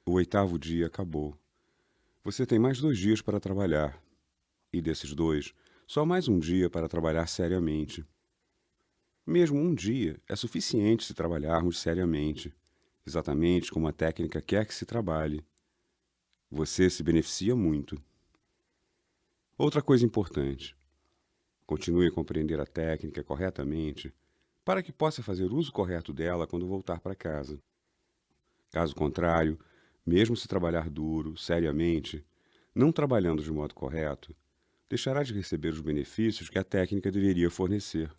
O 8º dia acabou. Você tem mais 2 dias para trabalhar. E desses 2, só mais um dia para trabalhar seriamente. Mesmo um dia é suficiente se trabalharmos seriamente, exatamente como a técnica quer que se trabalhe. Você se beneficia muito. Outra coisa importante: continue a compreender a técnica corretamente para que possa fazer uso correto dela quando voltar para casa. Caso contrário, mesmo se trabalhar duro, seriamente, não trabalhando de modo correto, deixará de receber os benefícios que a técnica deveria fornecer.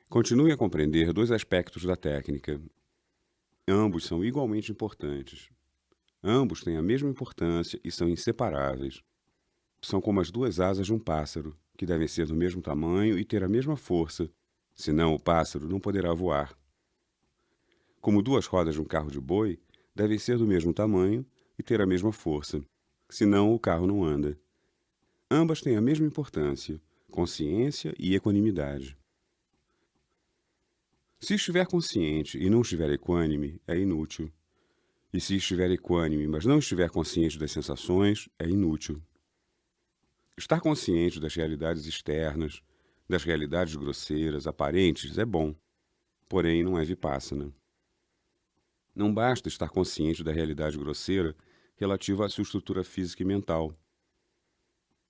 Continue a compreender 2 aspectos da técnica. Ambos são igualmente importantes. Ambos têm a mesma importância e são inseparáveis. São como as 2 asas de um pássaro, que devem ser do mesmo tamanho e ter a mesma força, senão o pássaro não poderá voar. Como 2 rodas de um carro de boi, devem ser do mesmo tamanho e ter a mesma força, senão o carro não anda. Ambas têm a mesma importância, consciência e equanimidade. Se estiver consciente e não estiver equânime, é inútil. E se estiver equânime, mas não estiver consciente das sensações, é inútil. Estar consciente das realidades externas, das realidades grosseiras, aparentes, é bom, porém não é vipassana. Não basta estar consciente da realidade grosseira relativa à sua estrutura física e mental.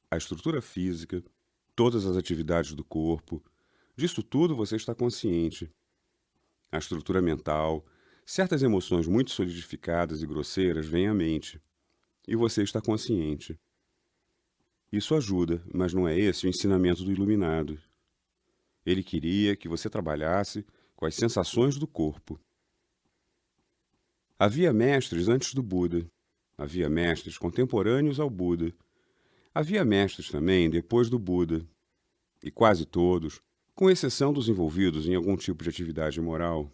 A estrutura física, todas as atividades do corpo, disso tudo você está consciente. A estrutura mental, certas emoções muito solidificadas e grosseiras vêm à mente, e você está consciente. Isso ajuda, mas não é esse o ensinamento do iluminado. Ele queria que você trabalhasse com as sensações do corpo. Havia mestres antes do Buda. Havia mestres contemporâneos ao Buda. Havia mestres também depois do Buda. E quase todos, com exceção dos envolvidos em algum tipo de atividade moral.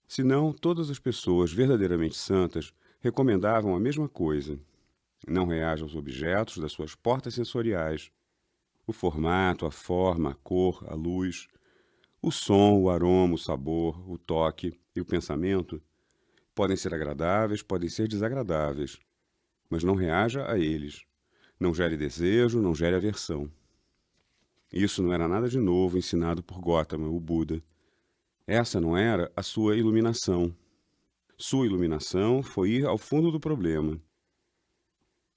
Senão, todas as pessoas verdadeiramente santas recomendavam a mesma coisa. Não reaja aos objetos das suas portas sensoriais. O formato, a forma, a cor, a luz, o som, o aroma, o sabor, o toque e o pensamento podem ser agradáveis, podem ser desagradáveis, mas não reaja a eles. Não gere desejo, não gere aversão. Isso não era nada de novo ensinado por Gautama, o Buda. Essa não era a sua iluminação. Sua iluminação foi ir ao fundo do problema.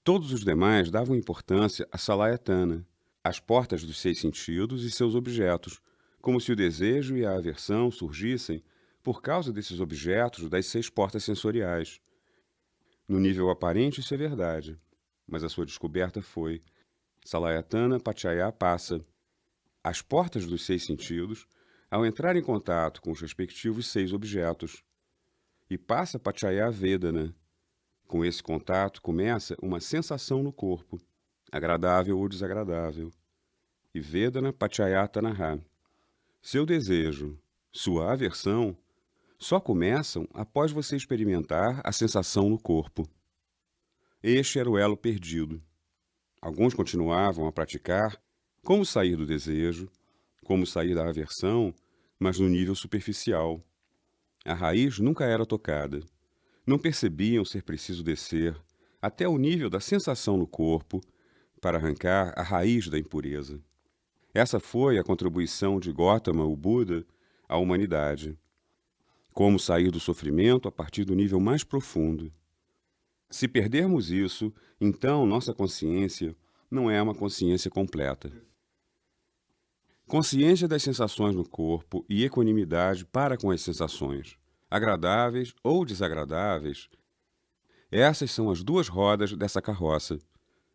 Todos os demais davam importância a Salayatana, as portas dos 6 sentidos e seus objetos, como se o desejo e a aversão surgissem por causa desses objetos das 6 portas sensoriais. No nível aparente isso é verdade, mas a sua descoberta foi Salayatana Pachaya Passa. As portas dos 6 sentidos, ao entrar em contato com os respectivos 6 objetos, e passa Pachaya Vedana. Com esse contato começa uma sensação no corpo, agradável ou desagradável. E Vedana Pachayatanaha. Seu desejo, sua aversão, só começam após você experimentar a sensação no corpo. Este era o elo perdido. Alguns continuavam a praticar como sair do desejo, como sair da aversão, mas no nível superficial. A raiz nunca era tocada. Não percebiam ser preciso descer até o nível da sensação no corpo para arrancar a raiz da impureza. Essa foi a contribuição de Gautama, o Buda, à humanidade. Como sair do sofrimento a partir do nível mais profundo. Se perdermos isso, então nossa consciência não é uma consciência completa. Consciência das sensações no corpo e equanimidade para com as sensações, agradáveis ou desagradáveis. Essas são as 2 rodas dessa carroça,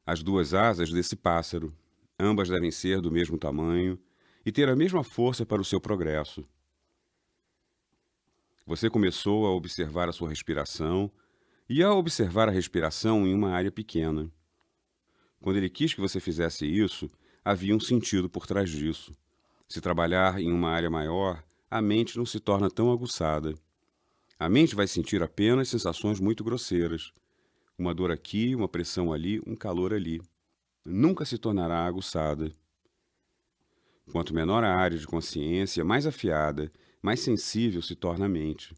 as 2 asas desse pássaro. Ambas devem ser do mesmo tamanho e ter a mesma força para o seu progresso. Você começou a observar a sua respiração e a observar a respiração em uma área pequena. Quando ele quis que você fizesse isso, havia um sentido por trás disso. Se trabalhar em uma área maior, a mente não se torna tão aguçada. A mente vai sentir apenas sensações muito grosseiras. Uma dor aqui, uma pressão ali, um calor ali. Nunca se tornará aguçada. Quanto menor a área de consciência, mais afiada, mais sensível se torna a mente.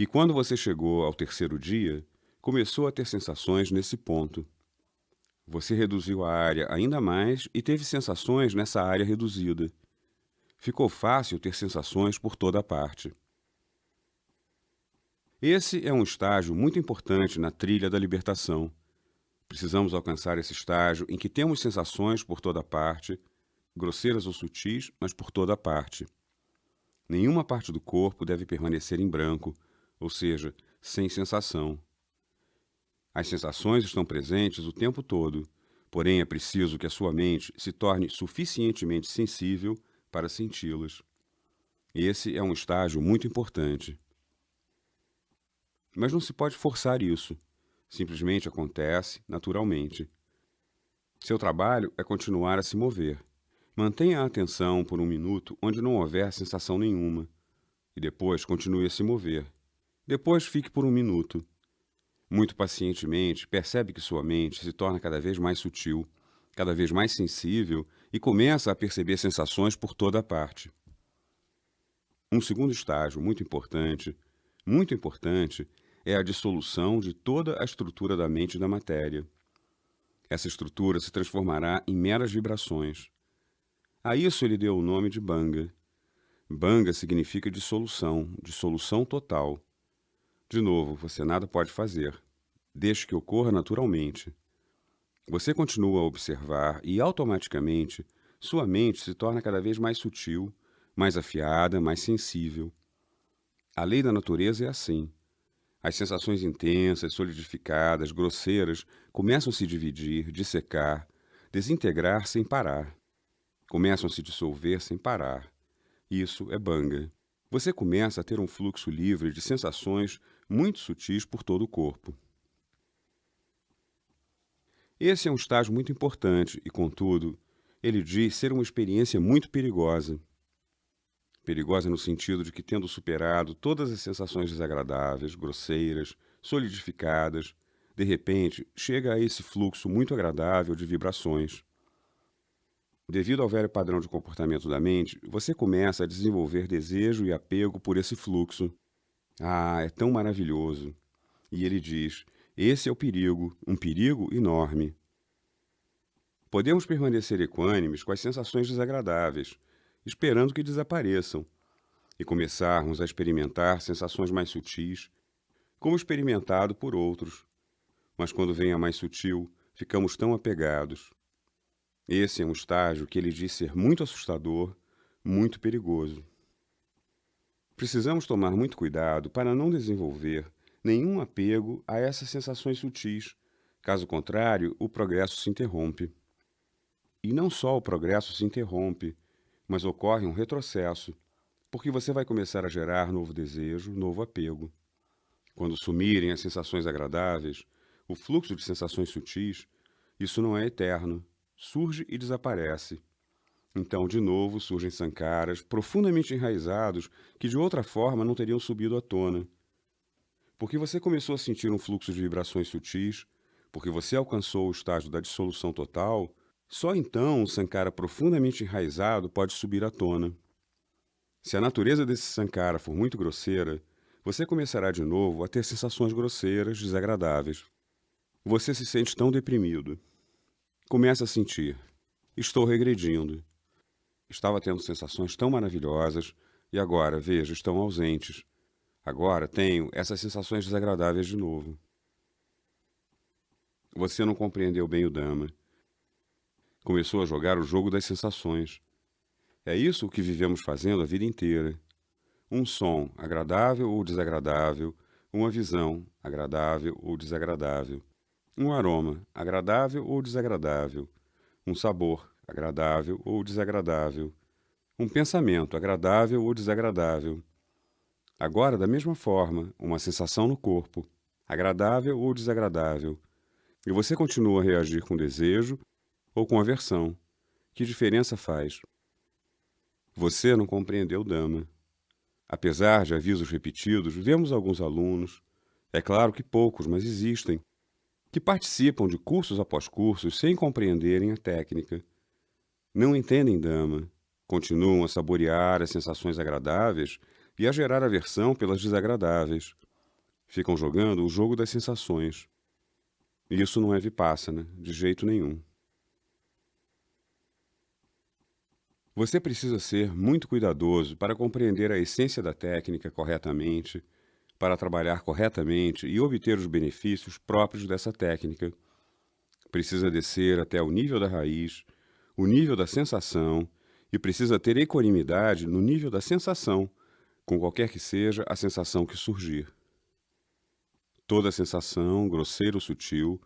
E quando você chegou ao terceiro dia, começou a ter sensações nesse ponto. Você reduziu a área ainda mais e teve sensações nessa área reduzida. Ficou fácil ter sensações por toda parte. Esse é um estágio muito importante na trilha da libertação. Precisamos alcançar esse estágio em que temos sensações por toda parte, grosseiras ou sutis, mas por toda parte. Nenhuma parte do corpo deve permanecer em branco, ou seja, sem sensação. As sensações estão presentes o tempo todo, porém é preciso que a sua mente se torne suficientemente sensível para senti-las. Esse é um estágio muito importante. Mas não se pode forçar isso. Simplesmente acontece naturalmente. Seu trabalho é continuar a se mover. Mantenha a atenção por um minuto onde não houver sensação nenhuma. E depois continue a se mover. Depois fique por um minuto. Muito pacientemente, percebe que sua mente se torna cada vez mais sutil, cada vez mais sensível e começa a perceber sensações por toda a parte. Um segundo estágio muito importante, é a dissolução de toda a estrutura da mente e da matéria. Essa estrutura se transformará em meras vibrações. A isso ele deu o nome de Banga. Banga significa dissolução, dissolução total. De novo, você nada pode fazer. Deixe que ocorra naturalmente. Você continua a observar e, automaticamente, sua mente se torna cada vez mais sutil, mais afiada, mais sensível. A lei da natureza é assim. As sensações intensas, solidificadas, grosseiras, começam a se dividir, dissecar, desintegrar sem parar. Começam a se dissolver sem parar. Isso é Banga. Você começa a ter um fluxo livre de sensações muito sutis por todo o corpo. Esse é um estágio muito importante e, contudo, ele diz ser uma experiência muito perigosa. Perigosa no sentido de que, tendo superado todas as sensações desagradáveis, grosseiras, solidificadas, de repente chega a esse fluxo muito agradável de vibrações. Devido ao velho padrão de comportamento da mente, você começa a desenvolver desejo e apego por esse fluxo. Ah, é tão maravilhoso! E ele diz, esse é o perigo, um perigo enorme. Podemos permanecer equânimes com as sensações desagradáveis, esperando que desapareçam, e começarmos a experimentar sensações mais sutis, como experimentado por outros. Mas quando vem a mais sutil, ficamos tão apegados. Esse é um estágio que ele diz ser muito assustador, muito perigoso. Precisamos tomar muito cuidado para não desenvolver nenhum apego a essas sensações sutis. Caso contrário, o progresso se interrompe. E não só o progresso se interrompe, mas ocorre um retrocesso, porque você vai começar a gerar novo desejo, novo apego. Quando sumirem as sensações agradáveis, o fluxo de sensações sutis, isso não é eterno, surge e desaparece. Então, de novo, surgem sankaras profundamente enraizados que de outra forma não teriam subido à tona. Porque você começou a sentir um fluxo de vibrações sutis, porque você alcançou o estágio da dissolução total, só então um sankara profundamente enraizado pode subir à tona. Se a natureza desse sankara for muito grosseira, você começará de novo a ter sensações grosseiras, desagradáveis. Você se sente tão deprimido. Começa a sentir, estou regredindo. Estava tendo sensações tão maravilhosas e agora, veja, estão ausentes. Agora tenho essas sensações desagradáveis de novo. Você não compreendeu bem o Dhamma. Começou a jogar o jogo das sensações. É isso o que vivemos fazendo a vida inteira. Um som, agradável ou desagradável, uma visão, agradável ou desagradável. Um aroma, agradável ou desagradável. Um sabor, agradável ou desagradável. Um pensamento, agradável ou desagradável. Agora, da mesma forma, uma sensação no corpo, agradável ou desagradável. E você continua a reagir com desejo ou com aversão. Que diferença faz? Você não compreendeu o Dhamma. Apesar de avisos repetidos, vemos alguns alunos, é claro que poucos, mas existem, que participam de cursos após cursos sem compreenderem a técnica. Não entendem Dhamma, continuam a saborear as sensações agradáveis e a gerar aversão pelas desagradáveis. Ficam jogando o jogo das sensações. E isso não é vipassana, de jeito nenhum. Você precisa ser muito cuidadoso para compreender a essência da técnica corretamente, para trabalhar corretamente e obter os benefícios próprios dessa técnica. Precisa descer até o nível da raiz, o nível da sensação, e precisa ter equanimidade no nível da sensação, com qualquer que seja a sensação que surgir. Toda sensação, grosseira ou sutil,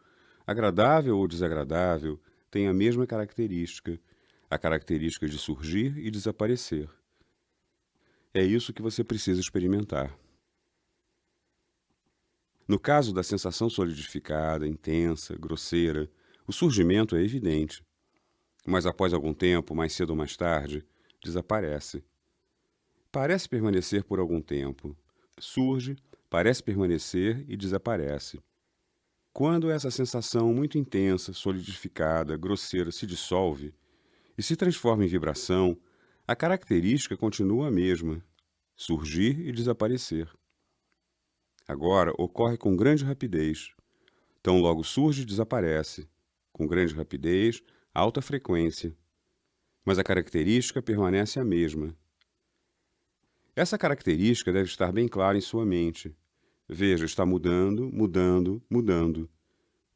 agradável ou desagradável, tem a mesma característica, a característica de surgir e desaparecer. É isso que você precisa experimentar. No caso da sensação solidificada, intensa, grosseira, o surgimento é evidente, mas após algum tempo, mais cedo ou mais tarde, desaparece. Parece permanecer por algum tempo, surge, parece permanecer e desaparece. Quando essa sensação muito intensa, solidificada, grosseira se dissolve e se transforma em vibração, a característica continua a mesma, surgir e desaparecer. Agora ocorre com grande rapidez. Tão logo surge e desaparece, com grande rapidez, alta frequência. Mas a característica permanece a mesma. Essa característica deve estar bem clara em sua mente. Veja, está mudando, mudando, mudando.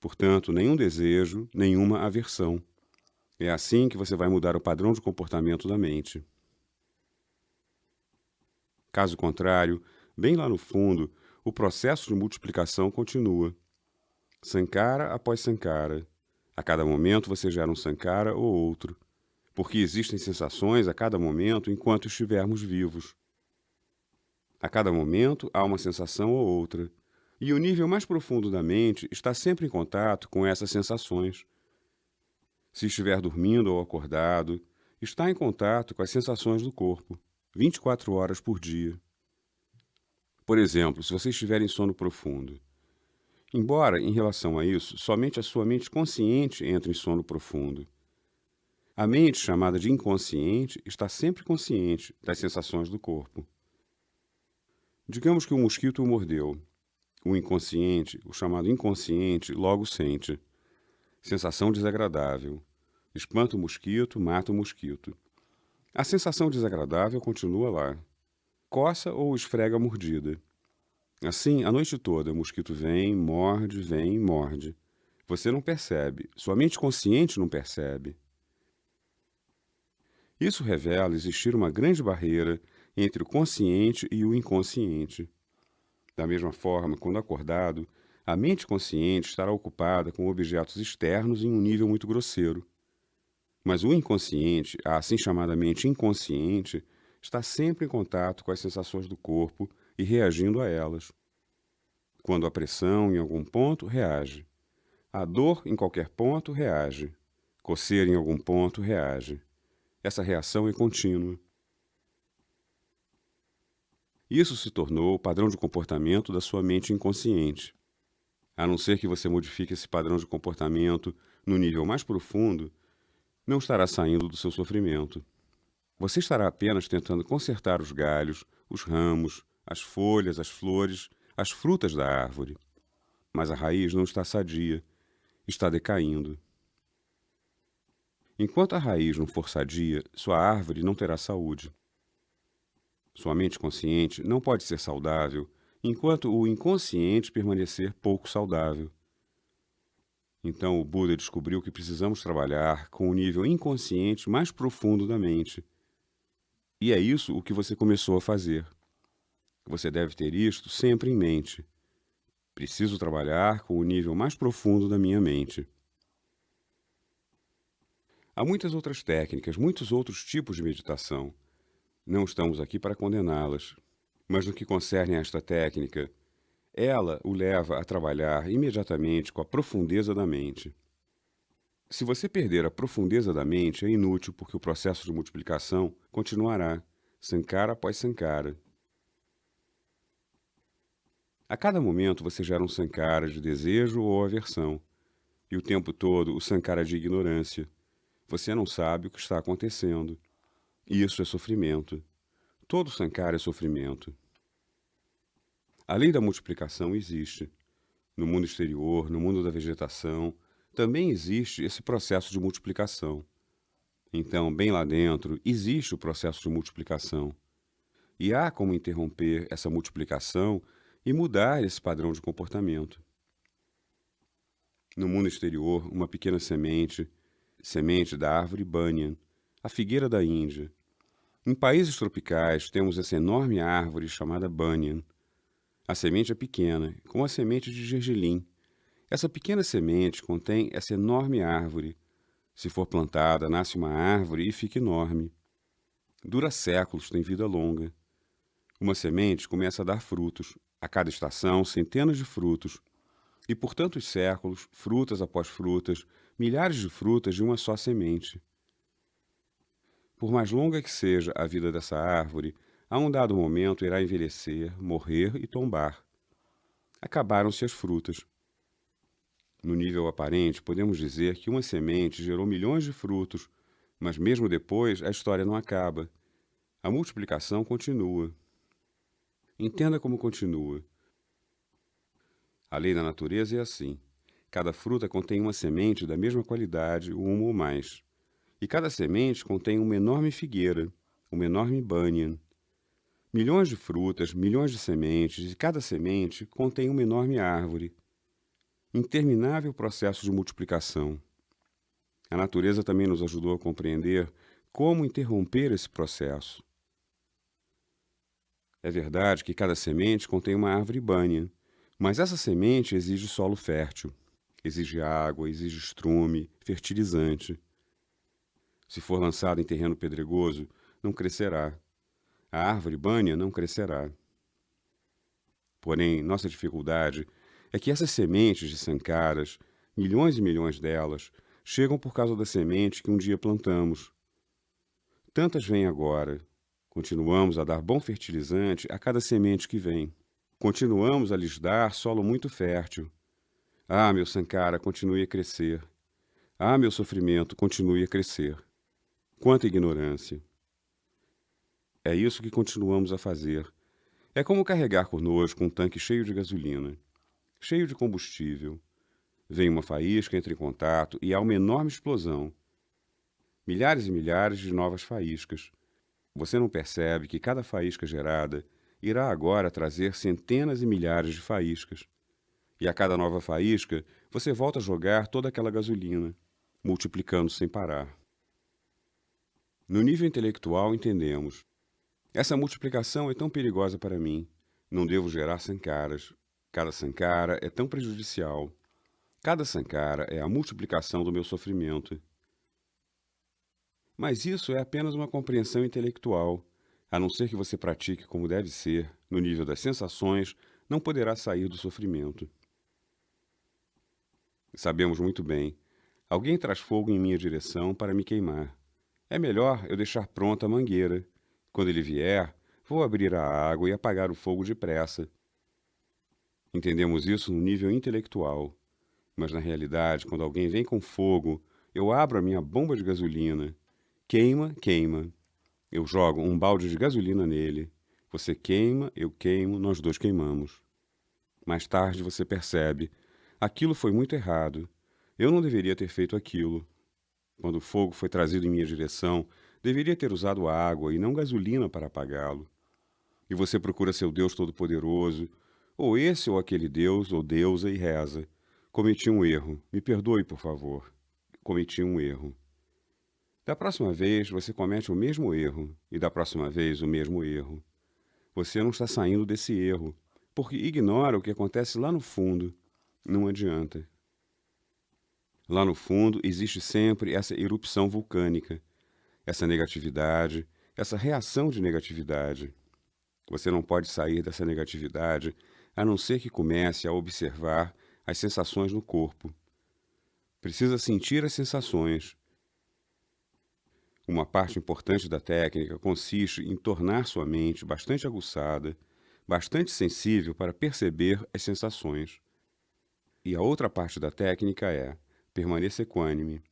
Portanto, nenhum desejo, nenhuma aversão. É assim que você vai mudar o padrão de comportamento da mente. Caso contrário, bem lá no fundo, o processo de multiplicação continua. Sankara após sankara. A cada momento você gera um sankara ou outro, porque existem sensações a cada momento enquanto estivermos vivos. A cada momento há uma sensação ou outra, e o nível mais profundo da mente está sempre em contato com essas sensações. Se estiver dormindo ou acordado, está em contato com as sensações do corpo, 24 horas por dia. Por exemplo, se você estiver em sono profundo. Embora, em relação a isso, somente a sua mente consciente entra em sono profundo. A mente, chamada de inconsciente, está sempre consciente das sensações do corpo. Digamos que um mosquito o mordeu. O inconsciente, o chamado inconsciente, logo sente. Sensação desagradável. Espanta o mosquito, mata o mosquito. A sensação desagradável continua lá. Coça ou esfrega a mordida. Assim, a noite toda, o mosquito vem, morde. Você não percebe, sua mente consciente não percebe. Isso revela existir uma grande barreira entre o consciente e o inconsciente. Da mesma forma, quando acordado, a mente consciente estará ocupada com objetos externos em um nível muito grosseiro. Mas o inconsciente, a assim chamada mente inconsciente, está sempre em contato com as sensações do corpo e reagindo a elas. Quando há pressão em algum ponto, reage. A dor em qualquer ponto, reage. Coceira em algum ponto, reage. Essa reação é contínua. Isso se tornou o padrão de comportamento da sua mente inconsciente. A não ser que você modifique esse padrão de comportamento no nível mais profundo, não estará saindo do seu sofrimento. Você estará apenas tentando consertar os galhos, os ramos, as folhas, as flores, as frutas da árvore. Mas a raiz não está sadia, está decaindo. Enquanto a raiz não for sadia, sua árvore não terá saúde. Sua mente consciente não pode ser saudável enquanto o inconsciente permanecer pouco saudável. Então o Buda descobriu que precisamos trabalhar com o nível inconsciente mais profundo da mente. E é isso o que você começou a fazer. Você deve ter isto sempre em mente. Preciso trabalhar com o nível mais profundo da minha mente. Há muitas outras técnicas, muitos outros tipos de meditação. Não estamos aqui para condená-las. Mas no que concerne a esta técnica, ela o leva a trabalhar imediatamente com a profundeza da mente. Se você perder a profundeza da mente, é inútil porque o processo de multiplicação continuará, sankara após sankara. A cada momento você gera um sankara de desejo ou aversão, e o tempo todo o sankara de ignorância. Você não sabe o que está acontecendo. Isso é sofrimento. Todo sankara é sofrimento. A lei da multiplicação existe. No mundo exterior, no mundo da vegetação, também existe esse processo de multiplicação. Então, bem lá dentro, existe o processo de multiplicação. E há como interromper essa multiplicação e mudar esse padrão de comportamento. No mundo exterior, uma pequena semente, semente da árvore banyan, a figueira da Índia. Em países tropicais, temos essa enorme árvore chamada banyan. A semente é pequena, como a semente de gergelim. Essa pequena semente contém essa enorme árvore. Se for plantada, nasce uma árvore e fica enorme. Dura séculos, tem vida longa. Uma semente começa a dar frutos. A cada estação, centenas de frutos. E por tantos séculos, frutas após frutas, milhares de frutas de uma só semente. Por mais longa que seja a vida dessa árvore, a um dado momento irá envelhecer, morrer e tombar. Acabaram-se as frutas. No nível aparente, podemos dizer que uma semente gerou milhões de frutos, mas mesmo depois a história não acaba. A multiplicação continua. Entenda como continua. A lei da natureza é assim. Cada fruta contém uma semente da mesma qualidade, uma ou mais. E cada semente contém uma enorme figueira, uma enorme banyan. Milhões de frutas, milhões de sementes, e cada semente contém uma enorme árvore. Interminável processo de multiplicação. A natureza também nos ajudou a compreender como interromper esse processo. É verdade que cada semente contém uma árvore banyan, mas essa semente exige solo fértil, exige água, exige estrume, fertilizante. Se for lançada em terreno pedregoso, não crescerá. A árvore banyan não crescerá. Porém, nossa dificuldade é que essas sementes de sankaras, milhões e milhões delas, chegam por causa da semente que um dia plantamos. Tantas vêm agora. Continuamos a dar bom fertilizante a cada semente que vem. Continuamos a lhes dar solo muito fértil. Ah, meu sankara, continue a crescer. Ah, meu sofrimento, continue a crescer. Quanta ignorância! É isso que continuamos a fazer. É como carregar conosco um tanque cheio de gasolina, cheio de combustível. Vem uma faísca, entra em contato e há uma enorme explosão. Milhares e milhares de novas faíscas. Você não percebe que cada faísca gerada irá agora trazer centenas e milhares de faíscas. E a cada nova faísca, você volta a jogar toda aquela gasolina, multiplicando sem parar. No nível intelectual, entendemos. Essa multiplicação é tão perigosa para mim. Não devo gerar sankaras. Cada sankara é tão prejudicial. Cada sankara é a multiplicação do meu sofrimento. Mas isso é apenas uma compreensão intelectual. A não ser que você pratique como deve ser, no nível das sensações, não poderá sair do sofrimento. Sabemos muito bem. Alguém traz fogo em minha direção para me queimar. É melhor eu deixar pronta a mangueira. Quando ele vier, vou abrir a água e apagar o fogo depressa. Entendemos isso no nível intelectual. Mas na realidade, quando alguém vem com fogo, eu abro a minha bomba de gasolina. Queima, queima. Eu jogo um balde de gasolina nele. Você queima, eu queimo, nós dois queimamos. Mais tarde você percebe. Aquilo foi muito errado. Eu não deveria ter feito aquilo. Quando o fogo foi trazido em minha direção, deveria ter usado água e não gasolina para apagá-lo. E você procura seu Deus Todo-Poderoso, ou esse ou aquele Deus ou deusa, e reza. Cometi um erro. Me perdoe, por favor. Cometi um erro. Da próxima vez, você comete o mesmo erro, e da próxima vez o mesmo erro. Você não está saindo desse erro, porque ignora o que acontece lá no fundo. Não adianta. Lá no fundo existe sempre essa erupção vulcânica, essa negatividade, essa reação de negatividade. Você não pode sair dessa negatividade a não ser que comece a observar as sensações no corpo. Precisa sentir as sensações. Uma parte importante da técnica consiste em tornar sua mente bastante aguçada, bastante sensível para perceber as sensações. E a outra parte da técnica é: permaneça equânime.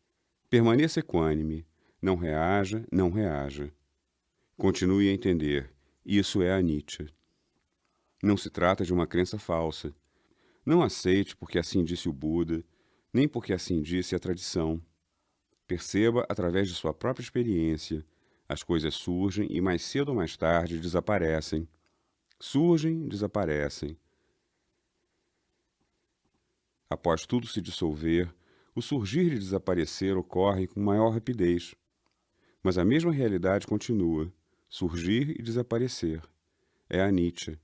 Permaneça equânime. Não reaja, não reaja. Continue a entender. Isso é anicca. Não se trata de uma crença falsa. Não aceite porque assim disse o Buda, nem porque assim disse a tradição. Perceba através de sua própria experiência. As coisas surgem e mais cedo ou mais tarde desaparecem. Surgem, desaparecem. Após tudo se dissolver, o surgir e desaparecer ocorre com maior rapidez. Mas a mesma realidade continua, surgir e desaparecer. É anicca.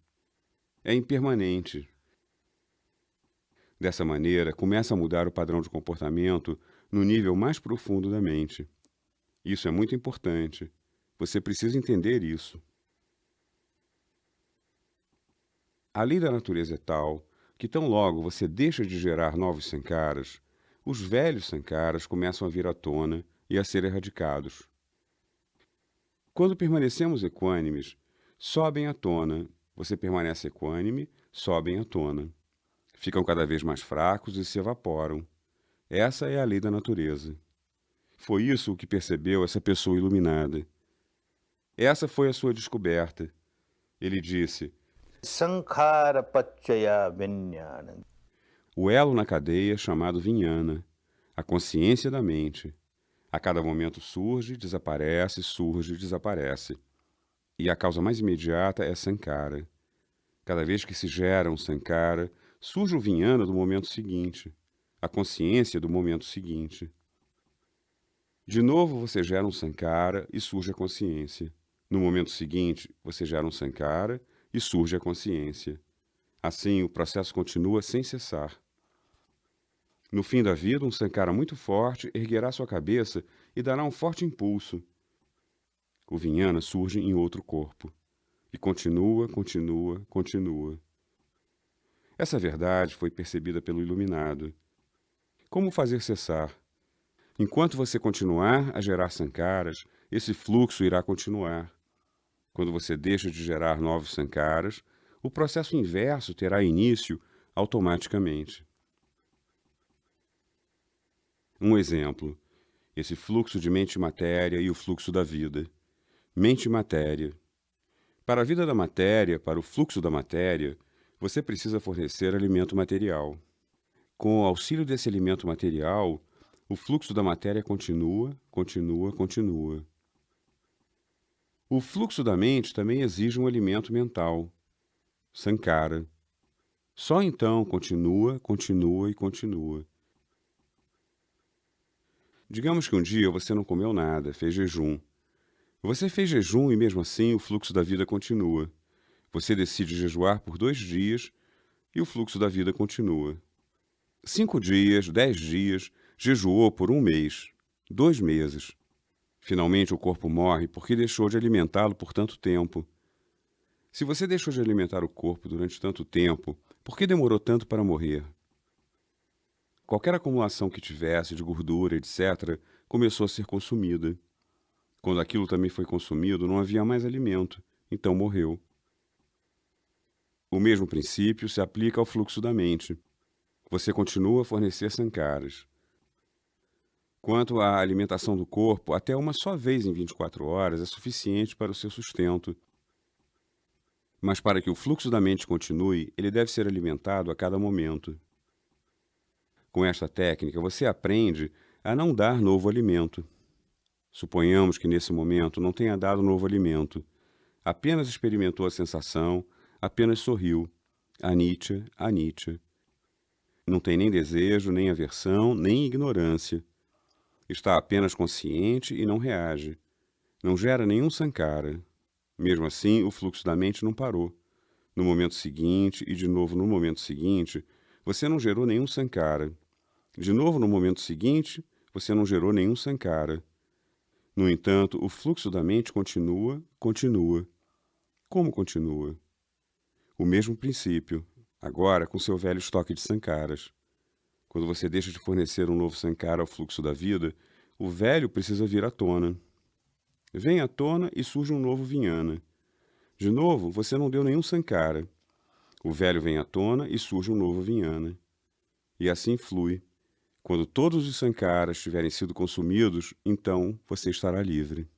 É impermanente. Dessa maneira, começa a mudar o padrão de comportamento no nível mais profundo da mente. Isso é muito importante. Você precisa entender isso. A lei da natureza é tal que tão logo você deixa de gerar novos sankaras, os velhos sankaras começam a vir à tona e a ser erradicados. Quando permanecemos equânimes, sobem à tona. Você permanece equânime, sobem à tona. Ficam cada vez mais fracos e se evaporam. Essa é a lei da natureza. Foi isso o que percebeu essa pessoa iluminada. Essa foi a sua descoberta. Ele disse: Sankhara Pachaya Vijnana. o elo na cadeia chamado Vijnana, a consciência da mente. A cada momento surge, desaparece. E a causa mais imediata é Sankhara. Cada vez que se gera um Sankhara, surge o Vijnana do momento seguinte, a consciência do momento seguinte. De novo você gera um Sankhara e surge a consciência. No momento seguinte, você gera um Sankhara e surge a consciência. Assim, o processo continua sem cessar. No fim da vida, um Sankhara muito forte erguerá sua cabeça e dará um forte impulso. O Vijnana surge em outro corpo. E continua. Essa verdade foi percebida pelo iluminado. Como fazer cessar? Enquanto você continuar a gerar sankaras, esse fluxo irá continuar. Quando você deixa de gerar novos sankaras, o processo inverso terá início automaticamente. Um exemplo: esse fluxo de mente e matéria e o fluxo da vida. Mente e matéria. Para a vida da matéria, para o fluxo da matéria, você precisa fornecer alimento material. Com o auxílio desse alimento material, o fluxo da matéria continua. O fluxo da mente também exige um alimento mental, sankhara. Só então continua. Digamos que um dia você não comeu nada, fez jejum. Você fez jejum e mesmo assim o fluxo da vida continua. Você decide jejuar por 2 dias e o fluxo da vida continua. 5 dias, 10 dias, jejuou por 1 mês, 2 meses. Finalmente o corpo morre porque deixou de alimentá-lo por tanto tempo. Se você deixou de alimentar o corpo durante tanto tempo, por que demorou tanto para morrer? Qualquer acumulação que tivesse de gordura, etc., começou a ser consumida. Quando aquilo também foi consumido, não havia mais alimento, então morreu. O mesmo princípio se aplica ao fluxo da mente. Você continua a fornecer sankaras. Quanto à alimentação do corpo, até uma só vez em 24 horas é suficiente para o seu sustento. Mas para que o fluxo da mente continue, ele deve ser alimentado a cada momento. Com esta técnica, você aprende a não dar novo alimento. Suponhamos que nesse momento não tenha dado novo alimento. Apenas experimentou a sensação, apenas sorriu. Anicca. Não tem nem desejo, nem aversão, nem ignorância. Está apenas consciente e não reage. Não gera nenhum sankhara. Mesmo assim, o fluxo da mente não parou. No momento seguinte, e de novo no momento seguinte, você não gerou nenhum sankhara. De novo no momento seguinte, você não gerou nenhum sankhara. No entanto, o fluxo da mente continua. Como continua? O mesmo princípio, agora com seu velho estoque de sankaras. Quando você deixa de fornecer um novo sankhara ao fluxo da vida, o velho precisa vir à tona. Vem à tona e surge um novo Vijnana. De novo, você não deu nenhum sankhara. O velho vem à tona e surge um novo Vijnana. E assim flui. Quando todos os sankaras tiverem sido consumidos, então você estará livre.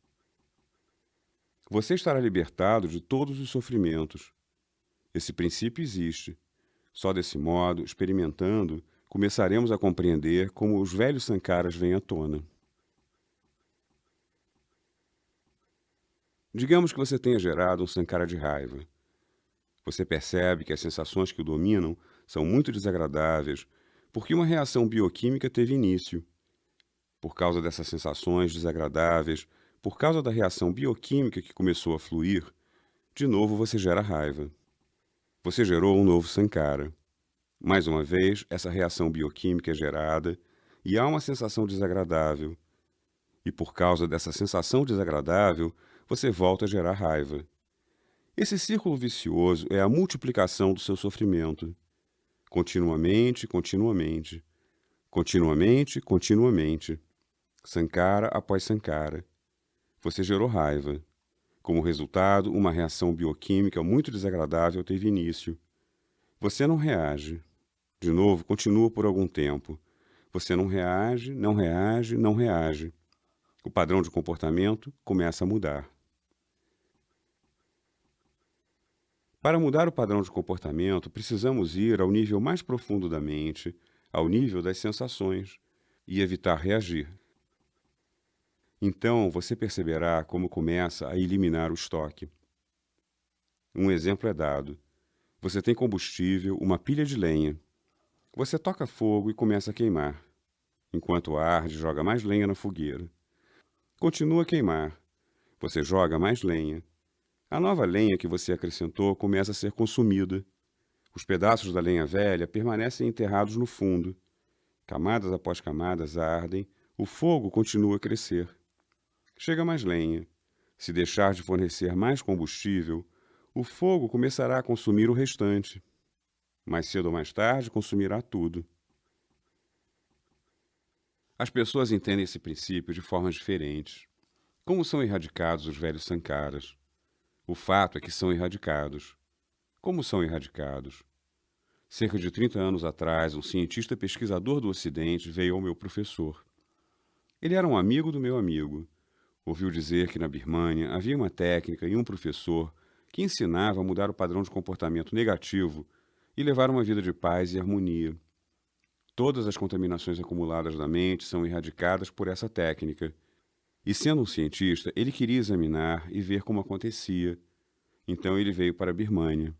Você estará libertado de todos os sofrimentos. Esse princípio existe. Só desse modo, experimentando, começaremos a compreender como os velhos sankaras vêm à tona. Digamos que você tenha gerado um sankara de raiva. Você percebe que as sensações que o dominam são muito desagradáveis porque uma reação bioquímica teve início. Por causa dessas sensações desagradáveis, por causa da reação bioquímica que começou a fluir, de novo você gera raiva. Você gerou um novo sankara. Mais uma vez, essa reação bioquímica é gerada e há uma sensação desagradável. E por causa dessa sensação desagradável, você volta a gerar raiva. Esse círculo vicioso é a multiplicação do seu sofrimento. Continuamente, continuamente. Continuamente, continuamente. Sankara após sankara. Você gerou raiva. Como resultado, uma reação bioquímica muito desagradável teve início. Você não reage. De novo, continua por algum tempo. Você não reage, não reage, não reage. O padrão de comportamento começa a mudar. Para mudar o padrão de comportamento, precisamos ir ao nível mais profundo da mente, ao nível das sensações, e evitar reagir. Então, você perceberá como começa a eliminar o estoque. Um exemplo é dado. Você tem combustível, uma pilha de lenha. Você toca fogo e começa a queimar. Enquanto arde, joga mais lenha na fogueira. Continua a queimar. Você joga mais lenha. A nova lenha que você acrescentou começa a ser consumida. Os pedaços da lenha velha permanecem enterrados no fundo. Camadas após camadas ardem, o fogo continua a crescer. Chega mais lenha. Se deixar de fornecer mais combustível, o fogo começará a consumir o restante. Mais cedo ou mais tarde, consumirá tudo. As pessoas entendem esse princípio de formas diferentes. Como são erradicados os velhos sankaras? O fato é que são erradicados. Como são erradicados? Cerca de 30 anos atrás, um cientista pesquisador do Ocidente veio ao meu professor. Ele era um amigo do meu amigo. Ouviu dizer que na Birmânia havia uma técnica e um professor que ensinava a mudar o padrão de comportamento negativo e levar uma vida de paz e harmonia. Todas as contaminações acumuladas da mente são erradicadas por essa técnica. E sendo um cientista, ele queria examinar e ver como acontecia. Então ele veio para a Birmânia.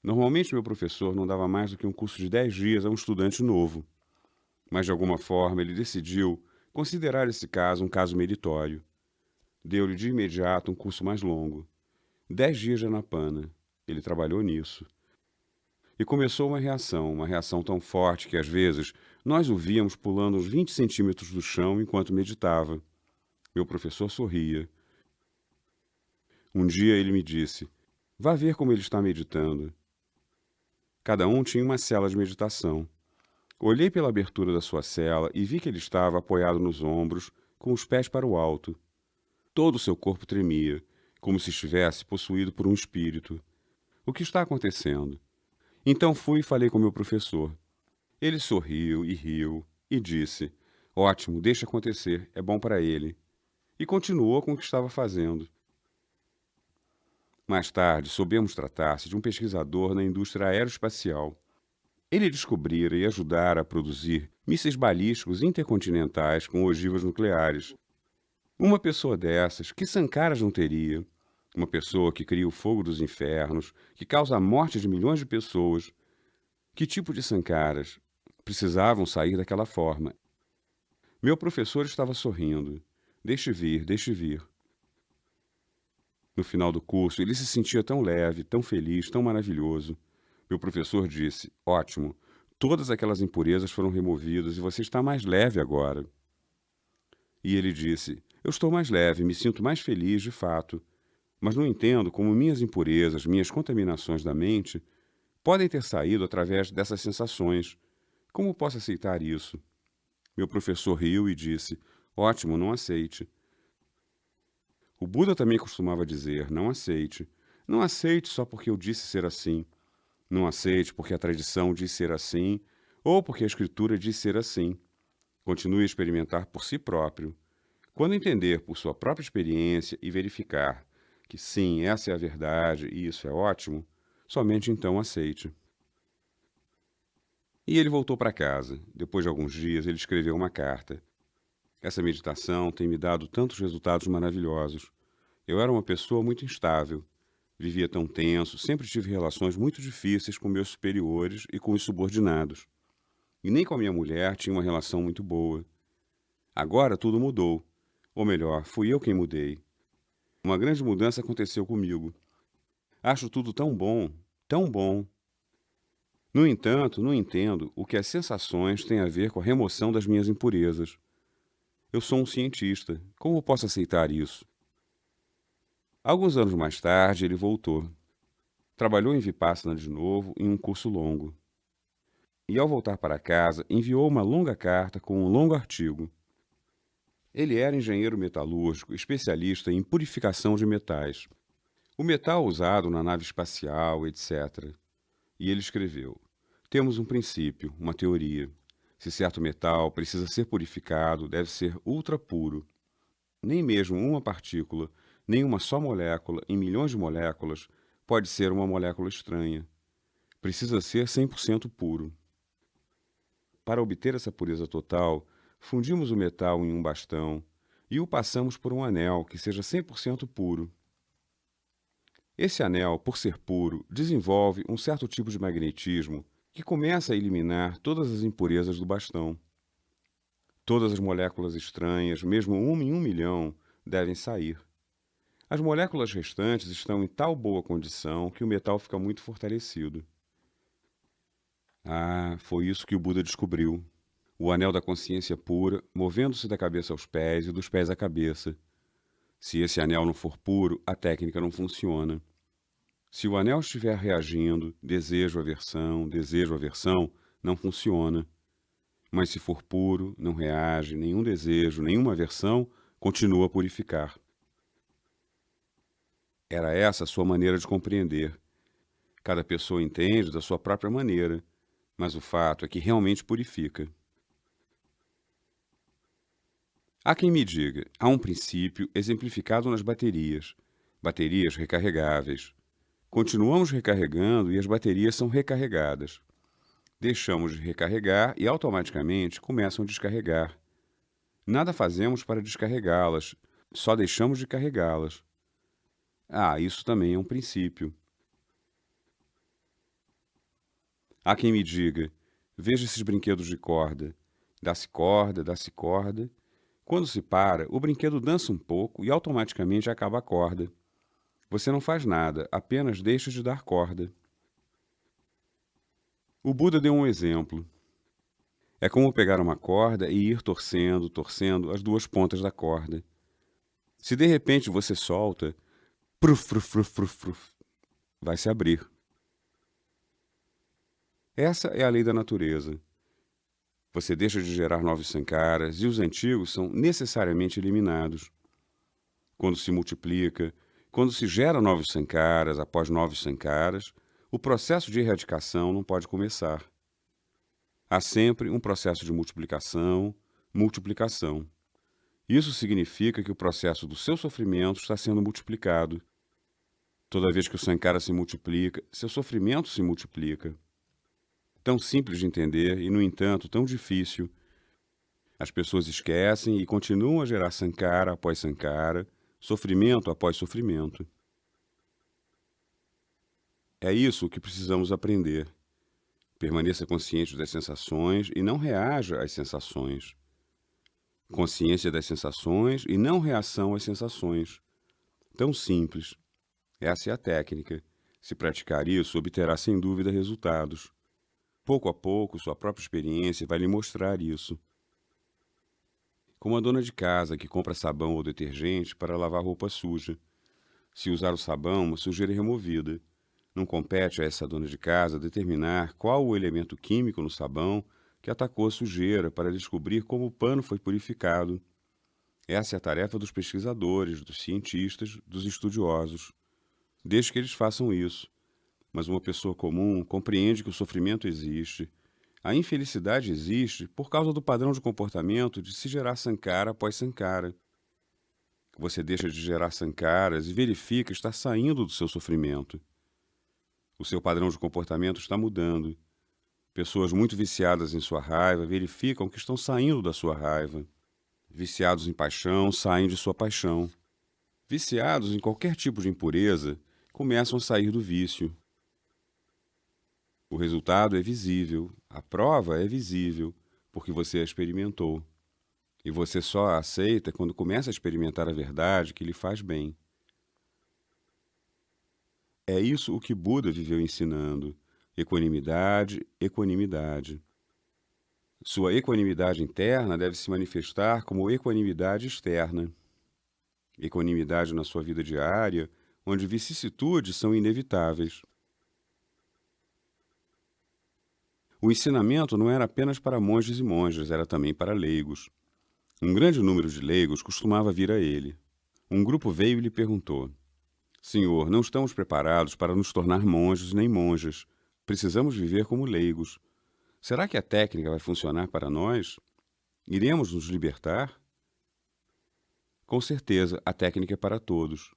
Normalmente meu professor não dava mais do que um curso de 10 dias a um estudante novo. Mas de alguma forma ele decidiu considerar esse caso um caso meritório. Deu-lhe de imediato um curso mais longo. 10 dias de Anapana. Ele trabalhou nisso. E começou uma reação tão forte que às vezes nós o víamos pulando uns 20 centímetros do chão enquanto meditava. Meu professor sorria. Um dia ele me disse, vá ver como ele está meditando. Cada um tinha uma cela de meditação. Olhei pela abertura da sua cela e vi que ele estava apoiado nos ombros, com os pés para o alto. Todo o seu corpo tremia, como se estivesse possuído por um espírito. O que está acontecendo? Então fui e falei com meu professor. Ele sorriu e riu e disse, ótimo, deixa acontecer, é bom para ele. E continuou com o que estava fazendo. Mais tarde, soubemos tratar-se de um pesquisador na indústria aeroespacial. Ele descobrira e ajudara a produzir mísseis balísticos intercontinentais com ogivas nucleares. Uma pessoa dessas, que sankaras não teria? Uma pessoa que cria o fogo dos infernos, que causa a morte de milhões de pessoas. Que tipo de sankaras? Precisavam sair daquela forma. Meu professor estava sorrindo. Deixe vir, deixe vir. No final do curso, ele se sentia tão leve, tão feliz, tão maravilhoso. Meu professor disse, ótimo, todas aquelas impurezas foram removidas e você está mais leve agora. E ele disse, eu estou mais leve, me sinto mais feliz de fato, mas não entendo como minhas impurezas, minhas contaminações da mente, podem ter saído através dessas sensações. Como posso aceitar isso? Meu professor riu e disse, ótimo, não aceite. O Buda também costumava dizer, não aceite. Não aceite só porque eu disse ser assim. Não aceite porque a tradição diz ser assim, ou porque a escritura diz ser assim. Continue a experimentar por si próprio. Quando entender por sua própria experiência e verificar que sim, essa é a verdade e isso é ótimo, somente então aceite. E ele voltou para casa. Depois de alguns dias, ele escreveu uma carta. Essa meditação tem me dado tantos resultados maravilhosos. Eu era uma pessoa muito instável. Vivia tão tenso, sempre tive relações muito difíceis com meus superiores e com os subordinados. E nem com a minha mulher tinha uma relação muito boa. Agora tudo mudou. Ou melhor, fui eu quem mudei. Uma grande mudança aconteceu comigo. Acho tudo tão bom, tão bom. No entanto, não entendo o que as sensações têm a ver com a remoção das minhas impurezas. Eu sou um cientista. Como posso aceitar isso? Alguns anos mais tarde, ele voltou. Trabalhou em Vipassana de novo em um curso longo. E ao voltar para casa, enviou uma longa carta com um longo artigo. Ele era engenheiro metalúrgico, especialista em purificação de metais. O metal usado na nave espacial, etc. E ele escreveu: temos um princípio, uma teoria. Se certo metal precisa ser purificado, deve ser ultra puro. Nem mesmo uma partícula, nem uma só molécula em milhões de moléculas pode ser uma molécula estranha. Precisa ser 100% puro. Para obter essa pureza total, fundimos o metal em um bastão e o passamos por um anel que seja 100% puro. Esse anel, por ser puro, desenvolve um certo tipo de magnetismo que começa a eliminar todas as impurezas do bastão. Todas as moléculas estranhas, mesmo uma em 1 milhão, devem sair. As moléculas restantes estão em tal boa condição que o metal fica muito fortalecido. Ah, foi isso que o Buda descobriu. O anel da consciência pura, movendo-se da cabeça aos pés e dos pés à cabeça. Se esse anel não for puro, a técnica não funciona. Se o anel estiver reagindo, desejo, aversão, não funciona. Mas se for puro, não reage, nenhum desejo, nenhuma aversão, continua a purificar. Era essa a sua maneira de compreender. Cada pessoa entende da sua própria maneira, mas o fato é que realmente purifica. Há quem me diga, há um princípio exemplificado nas baterias recarregáveis. Continuamos recarregando e as baterias são recarregadas. Deixamos de recarregar e automaticamente começam a descarregar. Nada fazemos para descarregá-las, só deixamos de carregá-las. Ah, isso também é um princípio. Há quem me diga, veja esses brinquedos de corda. Dá-se corda, dá-se corda. Quando se para, o brinquedo dança um pouco e automaticamente acaba a corda. Você não faz nada, apenas deixa de dar corda. O Buda deu um exemplo. É como pegar uma corda e ir torcendo as duas pontas da corda. Se de repente você solta, pruf, pruf, pruf, pruf, pruf, vai se abrir. Essa é a lei da natureza. Você deixa de gerar novos sankaras e os antigos são necessariamente eliminados. Quando se multiplica, quando se gera novos sankaras após novos sankaras, o processo de erradicação não pode começar. Há sempre um processo de multiplicação. Isso significa que o processo do seu sofrimento está sendo multiplicado. Toda vez que o sankara se multiplica, seu sofrimento se multiplica. Tão simples de entender e, no entanto, tão difícil. As pessoas esquecem e continuam a gerar sankara após sankara, sofrimento após sofrimento. É isso que precisamos aprender. Permaneça consciente das sensações e não reaja às sensações. Consciência das sensações e não reação às sensações. Tão simples. Essa é a técnica. Se praticar isso, obterá sem dúvida resultados. Pouco a pouco, sua própria experiência vai lhe mostrar isso. Como a dona de casa que compra sabão ou detergente para lavar roupa suja. Se usar o sabão, uma sujeira é removida. Não compete a essa dona de casa determinar qual o elemento químico no sabão que atacou a sujeira para descobrir como o pano foi purificado. Essa é a tarefa dos pesquisadores, dos cientistas, dos estudiosos. Desde que eles façam isso. Mas uma pessoa comum compreende que o sofrimento existe. A infelicidade existe por causa do padrão de comportamento de se gerar sankara após sankara. Você deixa de gerar sankaras e verifica estar saindo do seu sofrimento. O seu padrão de comportamento está mudando. Pessoas muito viciadas em sua raiva verificam que estão saindo da sua raiva. Viciados em paixão saem de sua paixão. Viciados em qualquer tipo de impureza começam a sair do vício. O resultado é visível, a prova é visível, porque você a experimentou. E você só a aceita quando começa a experimentar a verdade que lhe faz bem. É isso o que Buda viveu ensinando. Equanimidade, equanimidade. Sua equanimidade interna deve se manifestar como equanimidade externa. Equanimidade na sua vida diária, onde vicissitudes são inevitáveis. O ensinamento não era apenas para monges e monjas, era também para leigos. Um grande número de leigos costumava vir a ele. Um grupo veio e lhe perguntou: Senhor, não estamos preparados para nos tornar monges nem monjas. Precisamos viver como leigos. Será que a técnica vai funcionar para nós? Iremos nos libertar? Com certeza, a técnica é para todos.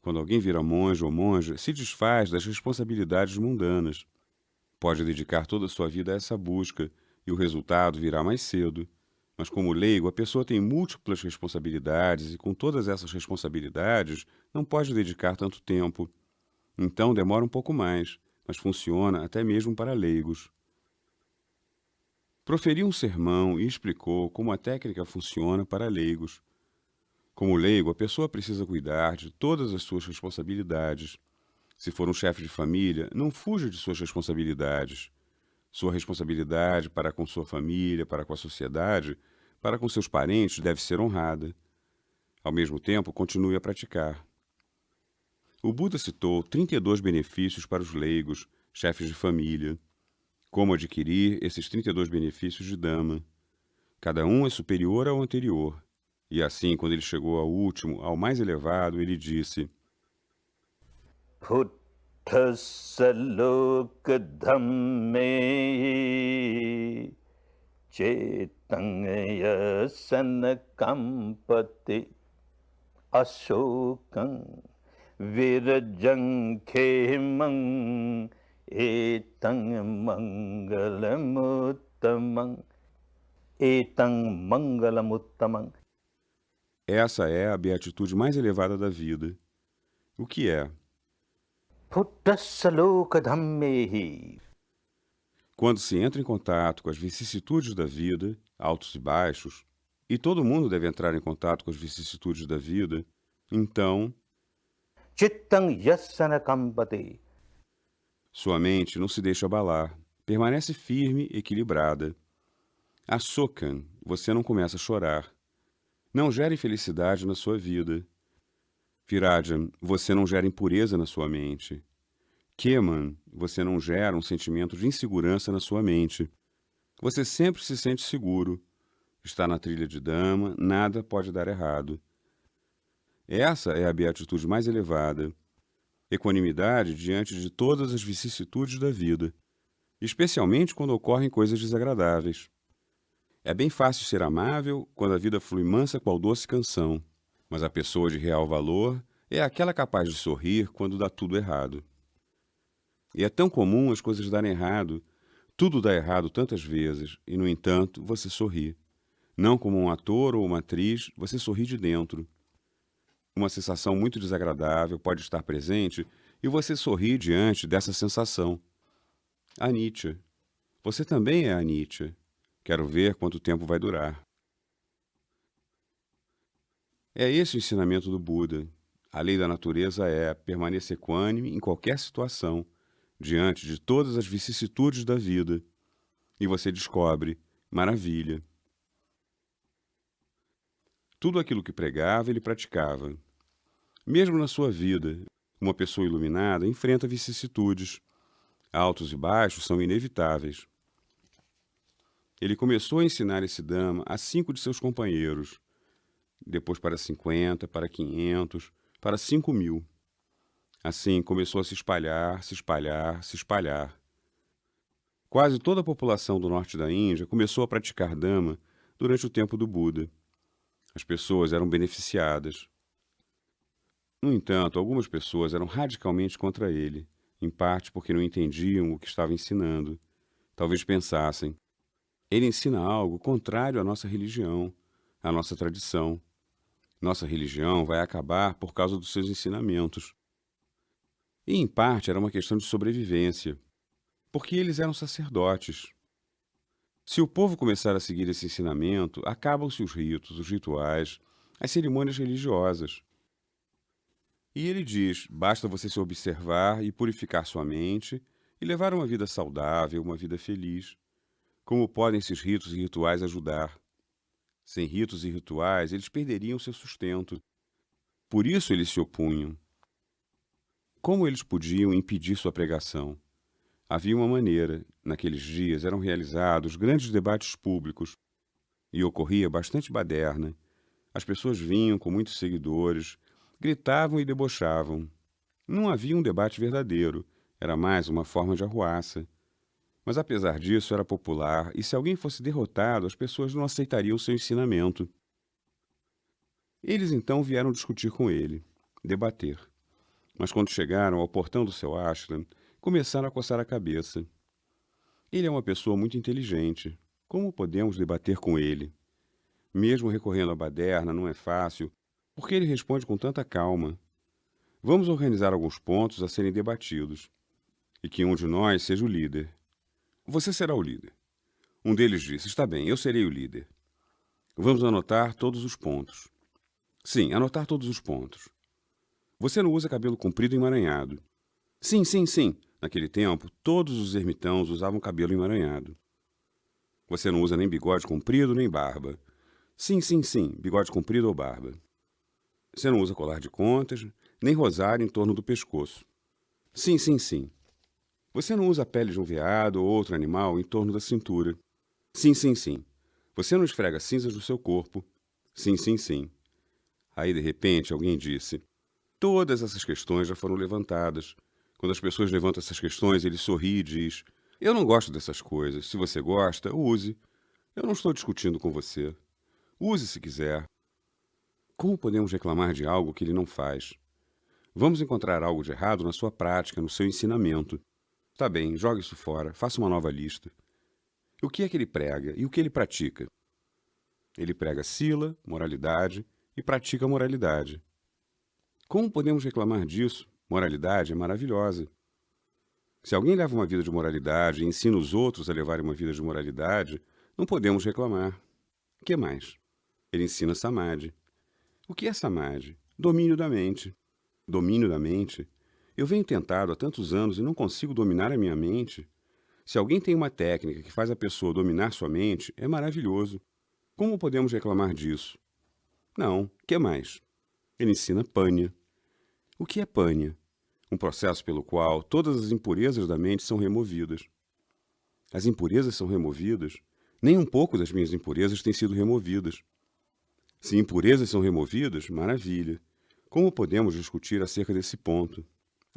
Quando alguém vira monge ou monja, se desfaz das responsabilidades mundanas. Pode dedicar toda a sua vida a essa busca e o resultado virá mais cedo. Mas como leigo, a pessoa tem múltiplas responsabilidades e com todas essas responsabilidades não pode dedicar tanto tempo. Então demora um pouco mais, mas funciona até mesmo para leigos. Proferiu um sermão e explicou como a técnica funciona para leigos. Como leigo, a pessoa precisa cuidar de todas as suas responsabilidades. Se for um chefe de família, não fuja de suas responsabilidades. Sua responsabilidade para com sua família, para com a sociedade, para com seus parentes deve ser honrada. Ao mesmo tempo, continue a praticar. O Buda citou 32 benefícios para os leigos, chefes de família. Como adquirir esses 32 benefícios de Dhamma? Cada um é superior ao anterior. E assim, quando ele chegou ao último, ao mais elevado, ele disse: Buddhassa loka dhamme cetang yasana kampati ashokam virajang khemang etang mangalamuttamang etang mangalamuttamang. Essa é a beatitude mais elevada da vida. O que é? Buddhassa loka dhammehi. Quando se entra em contato com as vicissitudes da vida, altos e baixos, e todo mundo deve entrar em contato com as vicissitudes da vida, então Chittang yasana kampati. sua mente não se deixa abalar, permanece firme e equilibrada. Assokan, você não começa a chorar. Não gera infelicidade na sua vida. Virajan, você não gera impureza na sua mente. Keman, você não gera um sentimento de insegurança na sua mente. Você sempre se sente seguro. Está na trilha de Dhamma, nada pode dar errado. Essa é a beatitude mais elevada. Equanimidade diante de todas as vicissitudes da vida, especialmente quando ocorrem coisas desagradáveis. É bem fácil ser amável quando a vida flui mansa qual doce canção, mas a pessoa de real valor é aquela capaz de sorrir quando dá tudo errado. E é tão comum as coisas darem errado, tudo dá errado tantas vezes, e no entanto você sorri. Não como um ator ou uma atriz, você sorri de dentro. Uma sensação muito desagradável pode estar presente e você sorri diante dessa sensação. Anicca. Você também é anicca. Quero ver quanto tempo vai durar. É esse o ensinamento do Buda. A lei da natureza é permanecer equânime em qualquer situação, diante de todas as vicissitudes da vida. E você descobre, maravilha. Tudo aquilo que pregava, ele praticava. Mesmo na sua vida, uma pessoa iluminada enfrenta vicissitudes. Altos e baixos são inevitáveis. Ele começou a ensinar esse Dhamma a 5 de seus companheiros, depois para 50, para 500, para 5.000. Assim começou a se espalhar, se espalhar, se espalhar. Quase toda a população do norte da Índia começou a praticar Dhamma durante o tempo do Buda. As pessoas eram beneficiadas. No entanto, algumas pessoas eram radicalmente contra ele, em parte porque não entendiam o que estava ensinando. Talvez pensassem: ele ensina algo contrário à nossa religião, à nossa tradição. Nossa religião vai acabar por causa dos seus ensinamentos. E, em parte, era uma questão de sobrevivência, porque eles eram sacerdotes. Se o povo começar a seguir esse ensinamento, acabam-se os ritos, os rituais, as cerimônias religiosas. E ele diz: basta você se observar e purificar sua mente e levar uma vida saudável, uma vida feliz. Como podem esses ritos e rituais ajudar? Sem ritos e rituais, eles perderiam seu sustento. Por isso eles se opunham. Como eles podiam impedir sua pregação? Havia uma maneira. Naqueles dias eram realizados grandes debates públicos e ocorria bastante baderna. As pessoas vinham com muitos seguidores, gritavam e debochavam. Não havia um debate verdadeiro, era mais uma forma de arruaça. Mas apesar disso era popular e se alguém fosse derrotado, as pessoas não aceitariam seu ensinamento. Eles então vieram discutir com ele, debater. Mas quando chegaram ao portão do seu ashram, começaram a coçar a cabeça. Ele é uma pessoa muito inteligente. Como podemos debater com ele? Mesmo recorrendo à baderna não é fácil, porque ele responde com tanta calma. Vamos organizar alguns pontos a serem debatidos, e que um de nós seja o líder. Você será o líder. Um deles disse: está bem, eu serei o líder. Vamos anotar todos os pontos. Sim, anotar todos os pontos. Você não usa cabelo comprido e emaranhado. Sim, sim, sim. Naquele tempo, todos os ermitãos usavam cabelo emaranhado. Você não usa nem bigode comprido nem barba. Sim, sim, sim, bigode comprido ou barba. Você não usa colar de contas, nem rosário em torno do pescoço. Sim, sim, sim. Você não usa a pele de um veado ou outro animal em torno da cintura. Sim, sim, sim. Você não esfrega cinzas do seu corpo. Sim, sim, sim. Aí, de repente, alguém disse: todas essas questões já foram levantadas. Quando as pessoas levantam essas questões, ele sorri e diz: eu não gosto dessas coisas. Se você gosta, use. Eu não estou discutindo com você. Use se quiser. Como podemos reclamar de algo que ele não faz? Vamos encontrar algo de errado na sua prática, no seu ensinamento. Tá bem, jogue isso fora, faça uma nova lista. O que é que ele prega e o que ele pratica? Ele prega sila, moralidade, e pratica moralidade. Como podemos reclamar disso? Moralidade é maravilhosa. Se alguém leva uma vida de moralidade e ensina os outros a levarem uma vida de moralidade, não podemos reclamar. O que mais? Ele ensina samadhi. O que é samadhi? Domínio da mente. Domínio da mente? Eu venho tentado há tantos anos e não consigo dominar a minha mente. Se alguém tem uma técnica que faz a pessoa dominar sua mente, é maravilhoso. Como podemos reclamar disso? Não. O que mais? Ele ensina panya. O que é panya? Um processo pelo qual todas as impurezas da mente são removidas. As impurezas são removidas? Nem um pouco das minhas impurezas têm sido removidas. Se impurezas são removidas, maravilha. Como podemos discutir acerca desse ponto?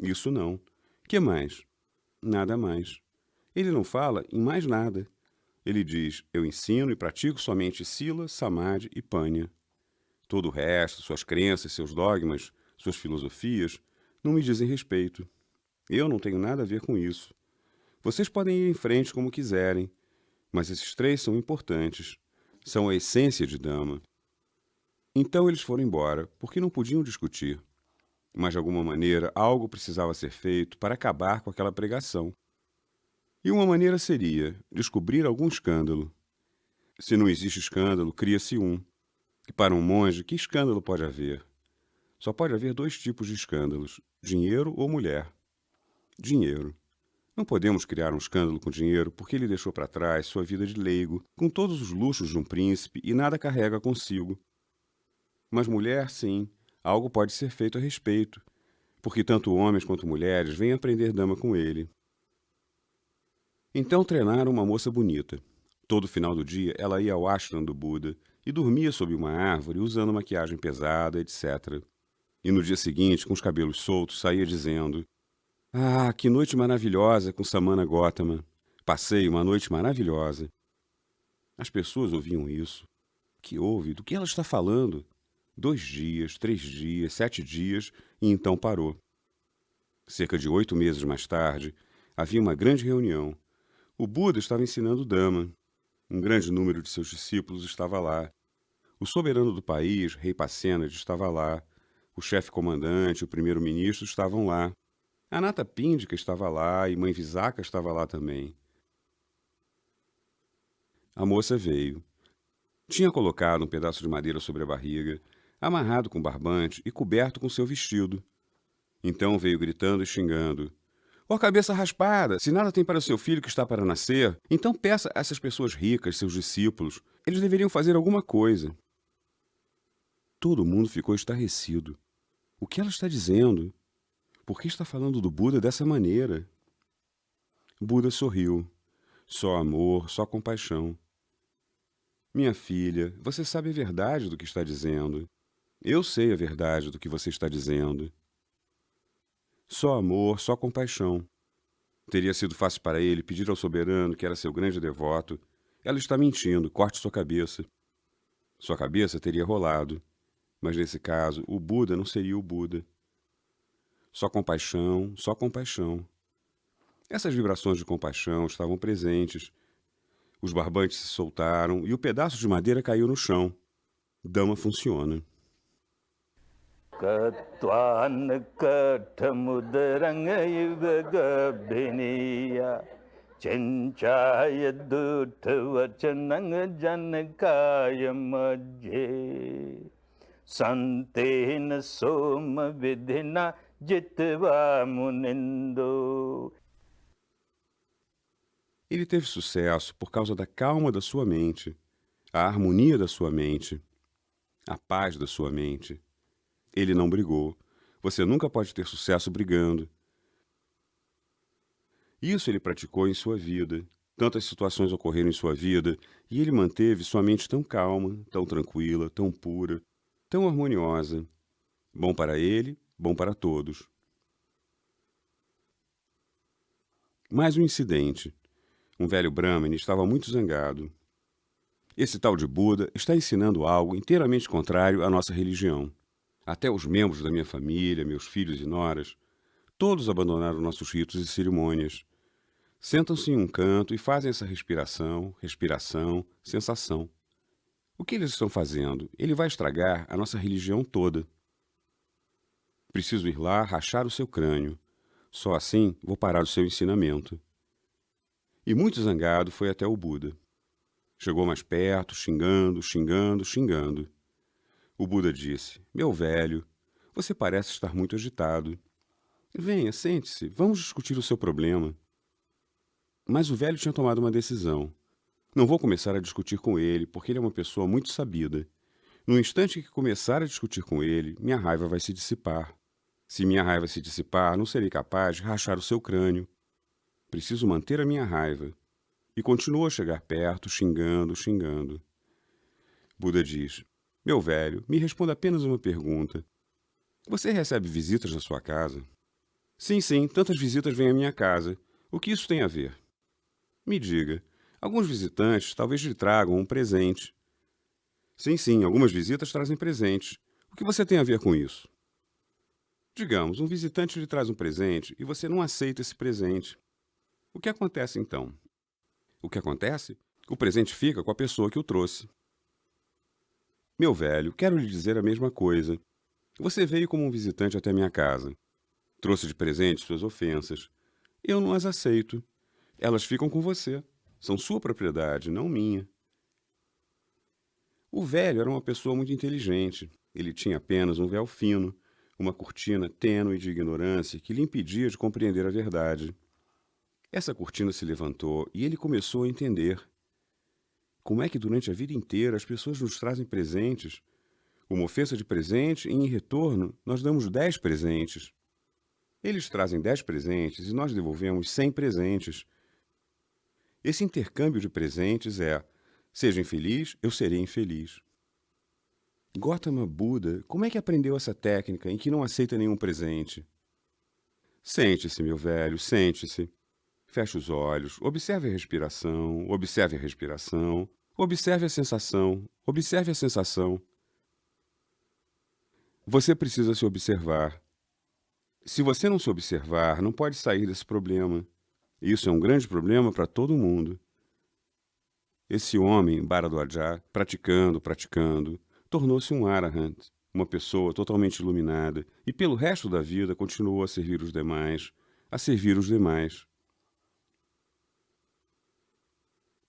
Isso não. Que mais? Nada mais. Ele não fala em mais nada. Ele diz: eu ensino e pratico somente sila, samadhi e panya. Todo o resto, suas crenças, seus dogmas, suas filosofias, não me dizem respeito. Eu não tenho nada a ver com isso. Vocês podem ir em frente como quiserem, mas esses três são importantes. São a essência de Dhamma. Então eles foram embora, porque não podiam discutir. Mas, de alguma maneira, algo precisava ser feito para acabar com aquela pregação. E uma maneira seria descobrir algum escândalo. Se não existe escândalo, cria-se um. E para um monge, que escândalo pode haver? Só pode haver dois tipos de escândalos: dinheiro ou mulher. Dinheiro. Não podemos criar um escândalo com dinheiro porque ele deixou para trás sua vida de leigo, com todos os luxos de um príncipe e nada carrega consigo. Mas mulher, sim, algo pode ser feito a respeito, porque tanto homens quanto mulheres vêm aprender dama com ele. Então treinaram uma moça bonita. Todo final do dia ela ia ao ashram do Buda e dormia sob uma árvore usando maquiagem pesada, etc. E no dia seguinte, com os cabelos soltos, saía dizendo: ah, que noite maravilhosa com Samana Gotama. Passei uma noite maravilhosa. As pessoas ouviam isso. Que houve? Do que ela está falando? 2 dias, 3 dias, 7 dias, e então parou. Cerca de 8 meses mais tarde, havia uma grande reunião. O Buda estava ensinando Dhamma. Um grande número de seus discípulos estava lá. O soberano do país, rei Pasenadi, estava lá. O chefe comandante, o primeiro-ministro estavam lá. Anatta Pindika estava lá e mãe Visakha estava lá também. A moça veio. Tinha colocado um pedaço de madeira sobre a barriga, amarrado com barbante e coberto com seu vestido. Então veio gritando e xingando. Ó cabeça raspada, se nada tem para seu filho que está para nascer, então peça a essas pessoas ricas, seus discípulos. Eles deveriam fazer alguma coisa. Todo mundo ficou estarrecido. O que ela está dizendo? Por que está falando do Buda dessa maneira? Buda sorriu. Só amor, só compaixão. Minha filha, você sabe a verdade do que está dizendo. Eu sei a verdade do que você está dizendo. Só amor, só compaixão. Teria sido fácil para ele pedir ao soberano, que era seu grande devoto. Ela está mentindo, corte sua cabeça. Sua cabeça teria rolado. Mas nesse caso, o Buda não seria o Buda. Só compaixão, só compaixão. Essas vibrações de compaixão estavam presentes. Os barbantes se soltaram e o pedaço de madeira caiu no chão. Dhamma funciona. Katvan kathamudarangayugabhiniya Chanchaya duttavachanang janakaya madhye Santena soma vidhina jitva munindo. Ele teve sucesso por causa da calma da sua mente, a harmonia da sua mente, a paz da sua mente. Ele não brigou. Você nunca pode ter sucesso brigando. Isso ele praticou em sua vida. Tantas situações ocorreram em sua vida e ele manteve sua mente tão calma, tão tranquila, tão pura, tão harmoniosa. Bom para ele, bom para todos. Mais um incidente. Um velho Brahmane estava muito zangado. Esse tal de Buda está ensinando algo inteiramente contrário à nossa religião. Até os membros da minha família, meus filhos e noras, todos abandonaram nossos ritos e cerimônias. Sentam-se em um canto e fazem essa respiração, sensação. O que eles estão fazendo? Ele vai estragar a nossa religião toda. Preciso ir lá rachar o seu crânio. Só assim vou parar o seu ensinamento. E muito zangado foi até o Buda. Chegou mais perto, xingando. O Buda disse, meu velho, você parece estar muito agitado. Venha, sente-se, vamos discutir o seu problema. Mas o velho tinha tomado uma decisão. Não vou começar a discutir com ele, porque ele é uma pessoa muito sabida. No instante que começar a discutir com ele, minha raiva vai se dissipar. Se minha raiva se dissipar, não serei capaz de rachar o seu crânio. Preciso manter a minha raiva. E continuou a chegar perto, xingando. Buda diz, meu velho, me responda apenas uma pergunta. Você recebe visitas na sua casa? Sim, tantas visitas vêm à minha casa. O que isso tem a ver? Me diga, alguns visitantes talvez lhe tragam um presente. Sim, algumas visitas trazem presentes. O que você tem a ver com isso? Digamos, um visitante lhe traz um presente e você não aceita esse presente. O que acontece então? O que acontece? O presente fica com a pessoa que o trouxe. Meu velho, quero lhe dizer a mesma coisa. Você veio como um visitante até minha casa. Trouxe de presente suas ofensas. Eu não as aceito. Elas ficam com você. São sua propriedade, não minha. O velho era uma pessoa muito inteligente. Ele tinha apenas um véu fino, uma cortina tênue de ignorância que lhe impedia de compreender a verdade. Essa cortina se levantou e ele começou a entender. Como é que durante a vida inteira as pessoas nos trazem presentes? Uma ofensa de presente e, em retorno, nós damos 10 presentes. Eles trazem 10 presentes e nós devolvemos 100 presentes. Esse intercâmbio de presentes é: seja infeliz, eu serei infeliz. Gautama Buda, como é que aprendeu essa técnica em que não aceita nenhum presente? Sente-se, meu velho, sente-se. Feche os olhos, observe a respiração, Observe a sensação, observe a sensação. Você precisa se observar. Se você não se observar, não pode sair desse problema. Isso é um grande problema para todo mundo. Esse homem, Bharadwaja, praticando, tornou-se um arahant, uma pessoa totalmente iluminada, e pelo resto da vida continuou a servir os demais, a servir os demais.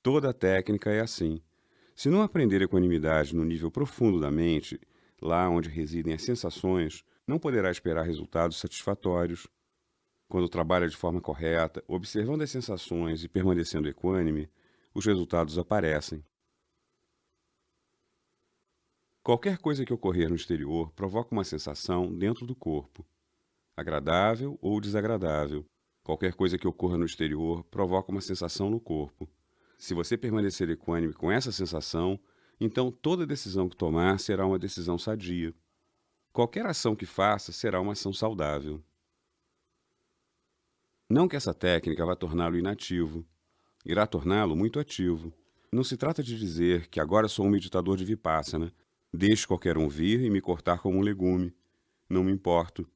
Toda a técnica é assim. Se não aprender equanimidade no nível profundo da mente, lá onde residem as sensações, não poderá esperar resultados satisfatórios. Quando trabalha de forma correta, observando as sensações e permanecendo equânime, os resultados aparecem. Qualquer coisa que ocorrer no exterior provoca uma sensação dentro do corpo, agradável ou desagradável. Qualquer coisa que ocorra no exterior provoca uma sensação no corpo. Se você permanecer equânime com essa sensação, então toda decisão que tomar será uma decisão sadia. Qualquer ação que faça será uma ação saudável. Não que essa técnica vá torná-lo inativo. Irá torná-lo muito ativo. Não se trata de dizer que agora sou um meditador de Vipassana. Deixe qualquer um vir e me cortar como um legume. Não me importo.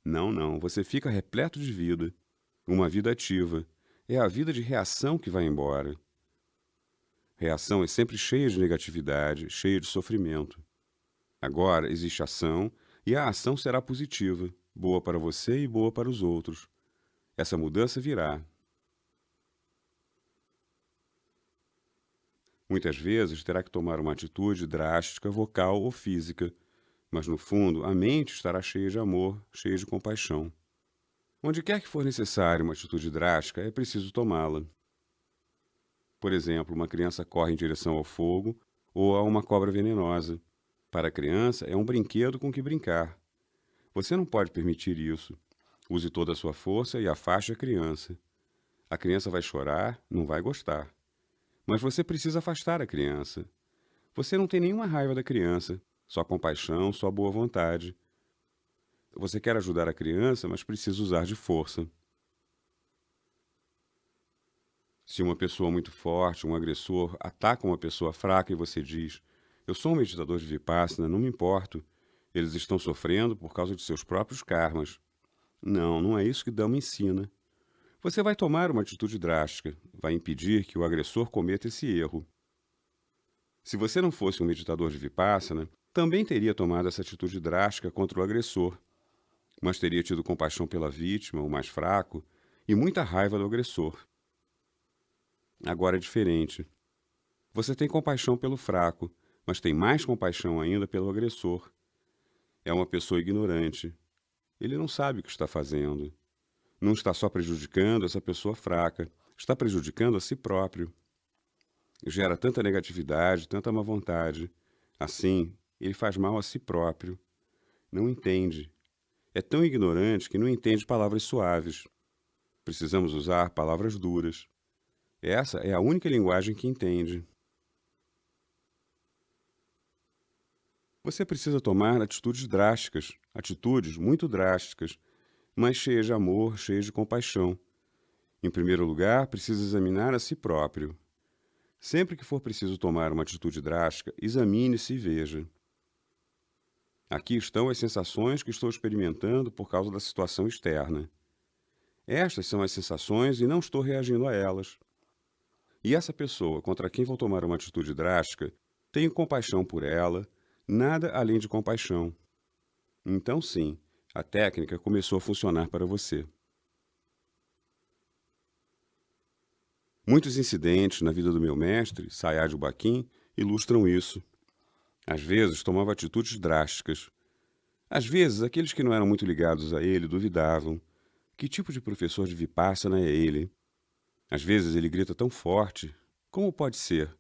Não. Você fica repleto de vida. Uma vida ativa. É a vida de reação que vai embora. Reação é sempre cheia de negatividade, cheia de sofrimento. Agora existe ação e a ação será positiva, boa para você e boa para os outros. Essa mudança virá. Muitas vezes terá que tomar uma atitude drástica, vocal ou física, mas no fundo a mente estará cheia de amor, cheia de compaixão. Onde quer que for necessária uma atitude drástica, é preciso tomá-la. Por exemplo, uma criança corre em direção ao fogo ou a uma cobra venenosa. Para a criança, é um brinquedo com que brincar. Você não pode permitir isso. Use toda a sua força e afaste a criança. A criança vai chorar, não vai gostar. Mas você precisa afastar a criança. Você não tem nenhuma raiva da criança, só compaixão, só boa vontade. Você quer ajudar a criança, mas precisa usar de força. Se uma pessoa muito forte, um agressor, ataca uma pessoa fraca e você diz: eu sou um meditador de Vipassana, não me importo. Eles estão sofrendo por causa de seus próprios karmas. Não é isso que Dhamma ensina. Você vai tomar uma atitude drástica, vai impedir que o agressor cometa esse erro. Se você não fosse um meditador de Vipassana, também teria tomado essa atitude drástica contra o agressor, mas teria tido compaixão pela vítima, o mais fraco, e muita raiva do agressor. Agora é diferente. Você tem compaixão pelo fraco, mas tem mais compaixão ainda pelo agressor. É uma pessoa ignorante. Ele não sabe o que está fazendo. Não está só prejudicando essa pessoa fraca, está prejudicando a si próprio. Gera tanta negatividade, tanta má vontade. Assim, ele faz mal a si próprio. Não entende. É tão ignorante que não entende palavras suaves. Precisamos usar palavras duras. Essa é a única linguagem que entende. Você precisa tomar atitudes drásticas, atitudes muito drásticas, mas cheias de amor, cheias de compaixão. Em primeiro lugar, precisa examinar a si próprio. Sempre que for preciso tomar uma atitude drástica, examine-se e veja. Aqui estão as sensações que estou experimentando por causa da situação externa. Estas são as sensações e não estou reagindo a elas. E essa pessoa contra quem vou tomar uma atitude drástica, tenho compaixão por ela, nada além de compaixão. Então, sim, a técnica começou a funcionar para você. Muitos incidentes na vida do meu mestre, Sayadaw U Bakim, ilustram isso. Às vezes tomava atitudes drásticas. Às vezes, aqueles que não eram muito ligados a ele duvidavam. Que tipo de professor de Vipassana é ele? Às vezes ele grita tão forte. Como pode ser?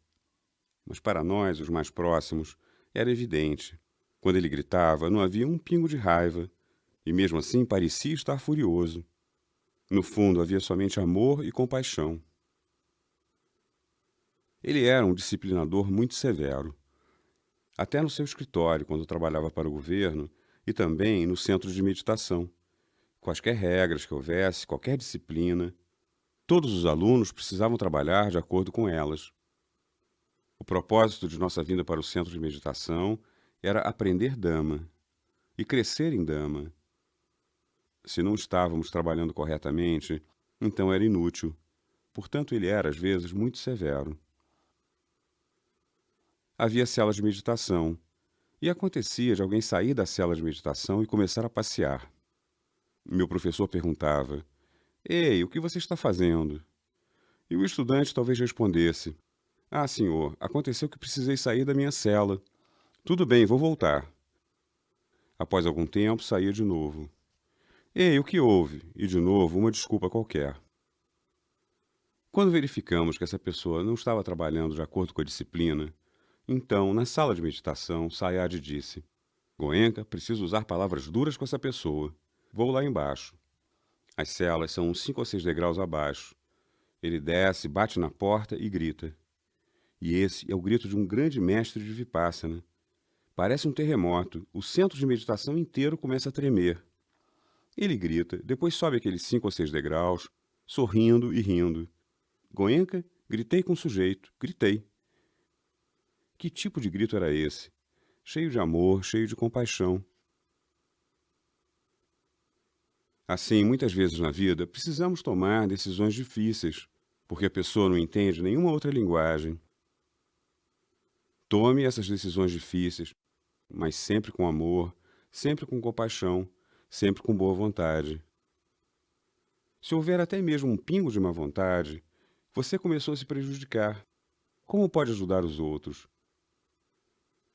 Mas para nós, os mais próximos, era evidente. Quando ele gritava, não havia um pingo de raiva. E mesmo assim parecia estar furioso. No fundo, havia somente amor e compaixão. Ele era um disciplinador muito severo. Até no seu escritório, quando trabalhava para o governo, e também no centro de meditação. Quaisquer regras que houvesse, qualquer disciplina, todos os alunos precisavam trabalhar de acordo com elas. O propósito de nossa vinda para o centro de meditação era aprender Dhamma e crescer em Dhamma. Se não estávamos trabalhando corretamente, então era inútil. Portanto, ele era, às vezes, muito severo. Havia celas de meditação, e acontecia de alguém sair da cela de meditação e começar a passear. Meu professor perguntava: Ei, o que você está fazendo? E o estudante talvez respondesse: Ah, senhor, aconteceu que precisei sair da minha cela. Tudo bem, vou voltar. Após algum tempo, saía de novo. Ei, o que houve? E de novo, uma desculpa qualquer. Quando verificamos que essa pessoa não estava trabalhando de acordo com a disciplina, então, na sala de meditação, Sayadaw disse: Goenka, preciso usar palavras duras com essa pessoa. Vou lá embaixo. As celas são uns 5 ou 6 degraus abaixo. Ele desce, bate na porta e grita. E esse é o grito de um grande mestre de Vipassana. Parece um terremoto. O centro de meditação inteiro começa a tremer. Ele grita, depois sobe aqueles 5 ou 6 degraus, sorrindo e rindo. Goenka, gritei com o sujeito, gritei. Que tipo de grito era esse? Cheio de amor, cheio de compaixão. Assim, muitas vezes na vida, precisamos tomar decisões difíceis, porque a pessoa não entende nenhuma outra linguagem. Tome essas decisões difíceis, mas sempre com amor, sempre com compaixão, sempre com boa vontade. Se houver até mesmo um pingo de má vontade, você começou a se prejudicar. Como pode ajudar os outros?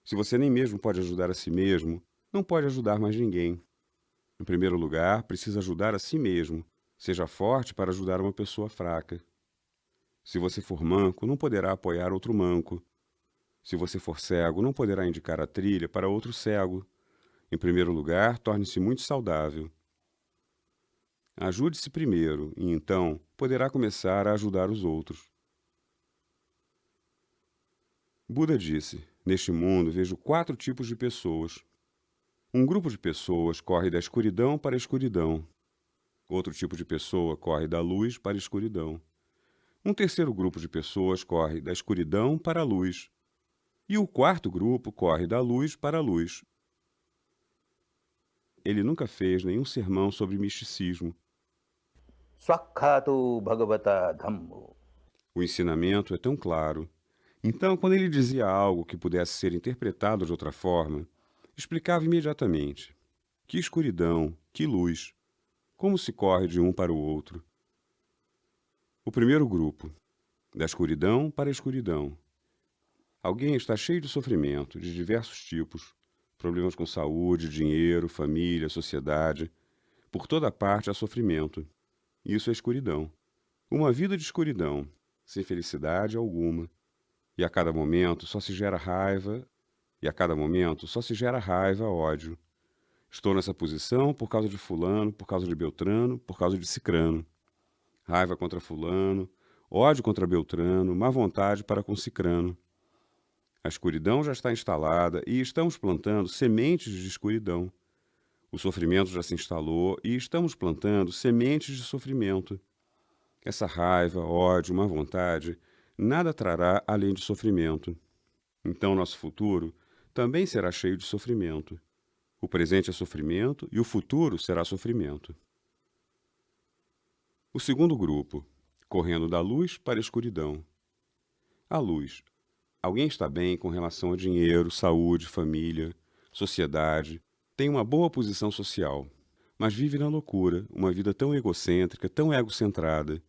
Se você nem mesmo pode ajudar a si mesmo, não pode ajudar mais ninguém. Em primeiro lugar, precisa ajudar a si mesmo. Seja forte para ajudar uma pessoa fraca. Se você for manco, não poderá apoiar outro manco. Se você for cego, não poderá indicar a trilha para outro cego. Em primeiro lugar, torne-se muito saudável. Ajude-se primeiro e, então, poderá começar a ajudar os outros. Buda disse: Neste mundo vejo 4 tipos de pessoas. Um grupo de pessoas corre da escuridão para a escuridão. Outro tipo de pessoa corre da luz para a escuridão. Um terceiro grupo de pessoas corre da escuridão para a luz. E o quarto grupo corre da luz para a luz. Ele nunca fez nenhum sermão sobre misticismo. Swakhato Bhagavata Dhammo. O ensinamento é tão claro. Então, quando ele dizia algo que pudesse ser interpretado de outra forma, explicava imediatamente. Que escuridão, que luz. Como se corre de um para o outro. O primeiro grupo. Da escuridão para a escuridão. Alguém está cheio de sofrimento, de diversos tipos. Problemas com saúde, dinheiro, família, sociedade. Por toda parte há sofrimento. Isso é escuridão. Uma vida de escuridão, sem felicidade alguma. E a cada momento só se gera raiva, ódio. Estou nessa posição por causa de fulano, por causa de Beltrano, por causa de Cicrano. Raiva contra fulano, ódio contra Beltrano, má vontade para com Cicrano. A escuridão já está instalada e estamos plantando sementes de escuridão. O sofrimento já se instalou e estamos plantando sementes de sofrimento. Essa raiva, ódio, má vontade, nada trará além de sofrimento. Então nosso futuro também será cheio de sofrimento. O presente é sofrimento e o futuro será sofrimento. O segundo grupo, correndo da luz para a escuridão. A luz. Alguém está bem com relação a dinheiro, saúde, família, sociedade, tem uma boa posição social, mas vive na loucura, uma vida tão egocêntrica, tão egocentrada,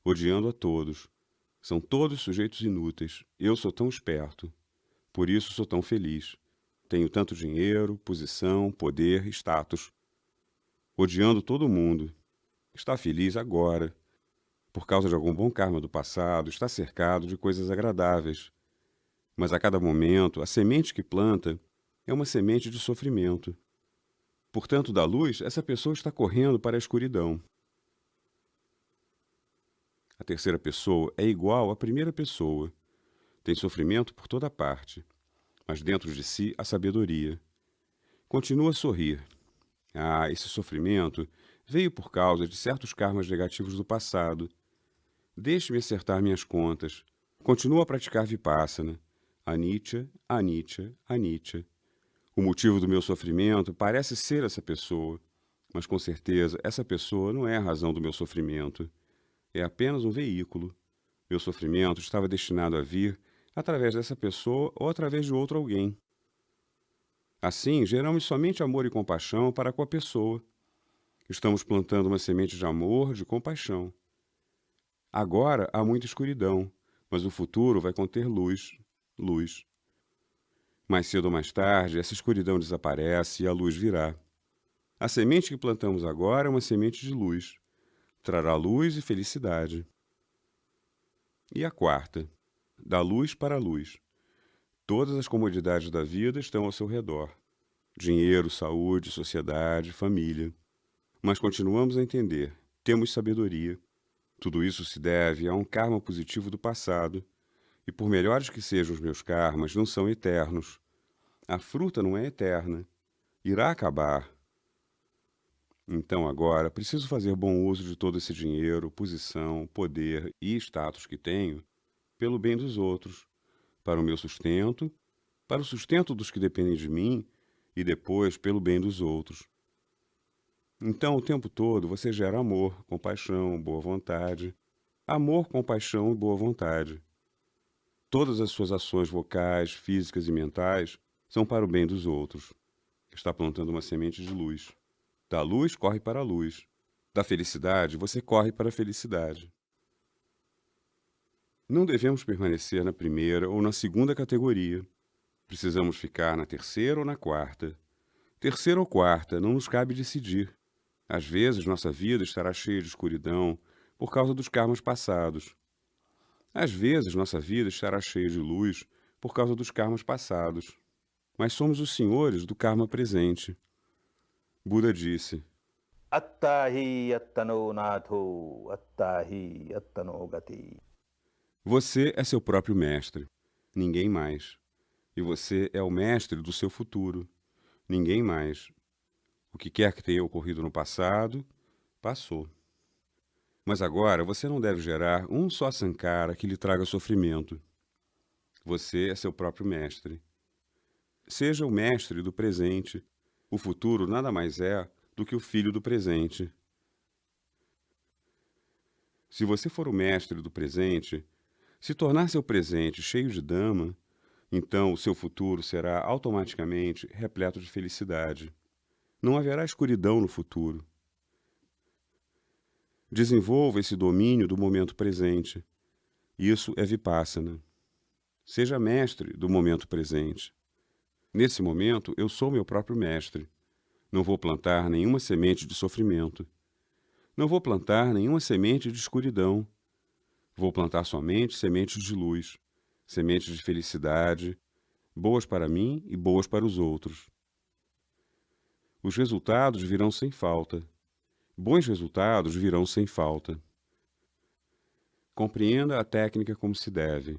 odiando a todos. São todos sujeitos inúteis. Eu sou tão esperto. Por isso sou tão feliz. Tenho tanto dinheiro, posição, poder, status. Odiando todo mundo. Está feliz agora. Por causa de algum bom karma do passado, está cercado de coisas agradáveis. Mas a cada momento, a semente que planta é uma semente de sofrimento. Portanto, da luz, essa pessoa está correndo para a escuridão. A terceira pessoa é igual à primeira pessoa. Tem sofrimento por toda parte, mas dentro de si há sabedoria. Continua a sorrir. Ah, esse sofrimento veio por causa de certos karmas negativos do passado. Deixe-me acertar minhas contas. Continua a praticar Vipassana. anicca, anicca, anicca. O motivo do meu sofrimento parece ser essa pessoa, mas com certeza essa pessoa não é a razão do meu sofrimento. É apenas um veículo. Meu sofrimento estava destinado a vir através dessa pessoa ou através de outro alguém. Assim, geramos somente amor e compaixão para com a pessoa. Estamos plantando uma semente de amor, de compaixão. Agora há muita escuridão, mas o futuro vai conter luz, luz. Mais cedo ou mais tarde, essa escuridão desaparece e a luz virá. A semente que plantamos agora é uma semente de luz. Trará luz e felicidade. E a quarta, da luz para a luz. Todas as comodidades da vida estão ao seu redor. Dinheiro, saúde, sociedade, família. Mas continuamos a entender, temos sabedoria. Tudo isso se deve a um karma positivo do passado. E por melhores que sejam os meus karmas, não são eternos. A fruta não é eterna. Irá acabar. Então agora preciso fazer bom uso de todo esse dinheiro, posição, poder e status que tenho pelo bem dos outros, para o meu sustento, para o sustento dos que dependem de mim e depois pelo bem dos outros. Então o tempo todo você gera amor, compaixão, boa vontade. Amor, compaixão e boa vontade. Todas as suas ações vocais, físicas e mentais são para o bem dos outros. Está plantando uma semente de luz. Da luz, corre para a luz. Da felicidade, você corre para a felicidade. Não devemos permanecer na primeira ou na segunda categoria. Precisamos ficar na terceira ou na quarta. Terceira ou quarta, não nos cabe decidir. Às vezes, nossa vida estará cheia de escuridão por causa dos karmas passados. Às vezes, nossa vida estará cheia de luz por causa dos karmas passados. Mas somos os senhores do karma presente. Buda disse: Attahi attano natho, attahi attano gati. Você é seu próprio mestre, ninguém mais. E você é o mestre do seu futuro, ninguém mais. O que quer que tenha ocorrido no passado, passou. Mas agora você não deve gerar um só sankara que lhe traga sofrimento. Você é seu próprio mestre. Seja o mestre do presente. O futuro nada mais é do que o filho do presente. Se você for o mestre do presente, se tornar seu presente cheio de Dhamma, então o seu futuro será automaticamente repleto de felicidade. Não haverá escuridão no futuro. Desenvolva esse domínio do momento presente. Isso é Vipassana. Seja mestre do momento presente. Nesse momento, eu sou meu próprio mestre. Não vou plantar nenhuma semente de sofrimento. Não vou plantar nenhuma semente de escuridão. Vou plantar somente sementes de luz, sementes de felicidade, boas para mim e boas para os outros. Os resultados virão sem falta. Bons resultados virão sem falta. Compreenda a técnica como se deve.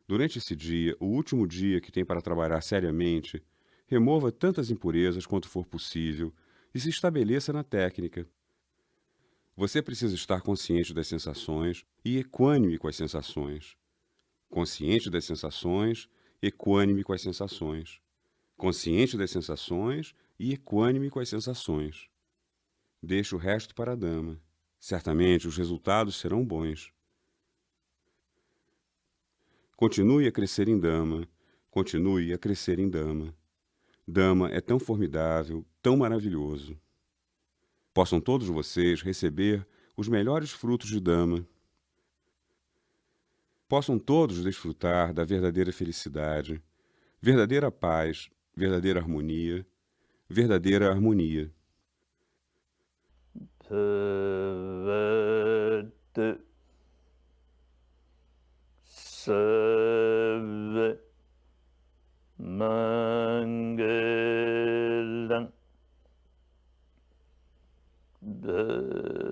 Durante esse dia, o último dia que tem para trabalhar seriamente, remova tantas impurezas quanto for possível e se estabeleça na técnica. Você precisa estar consciente das sensações e equânime com as sensações. Consciente das sensações, equânime com as sensações. Consciente das sensações e equânime com as sensações. Deixe o resto para a Dhamma. Certamente os resultados serão bons. Continue a crescer em Dhamma. Continue a crescer em Dhamma. Dhamma é tão formidável, tão maravilhoso. Possam todos vocês receber os melhores frutos de Dhamma. Possam todos desfrutar da verdadeira felicidade, verdadeira paz, verdadeira harmonia, verdadeira harmonia. Bhavad Sarva Mangalam Bhavad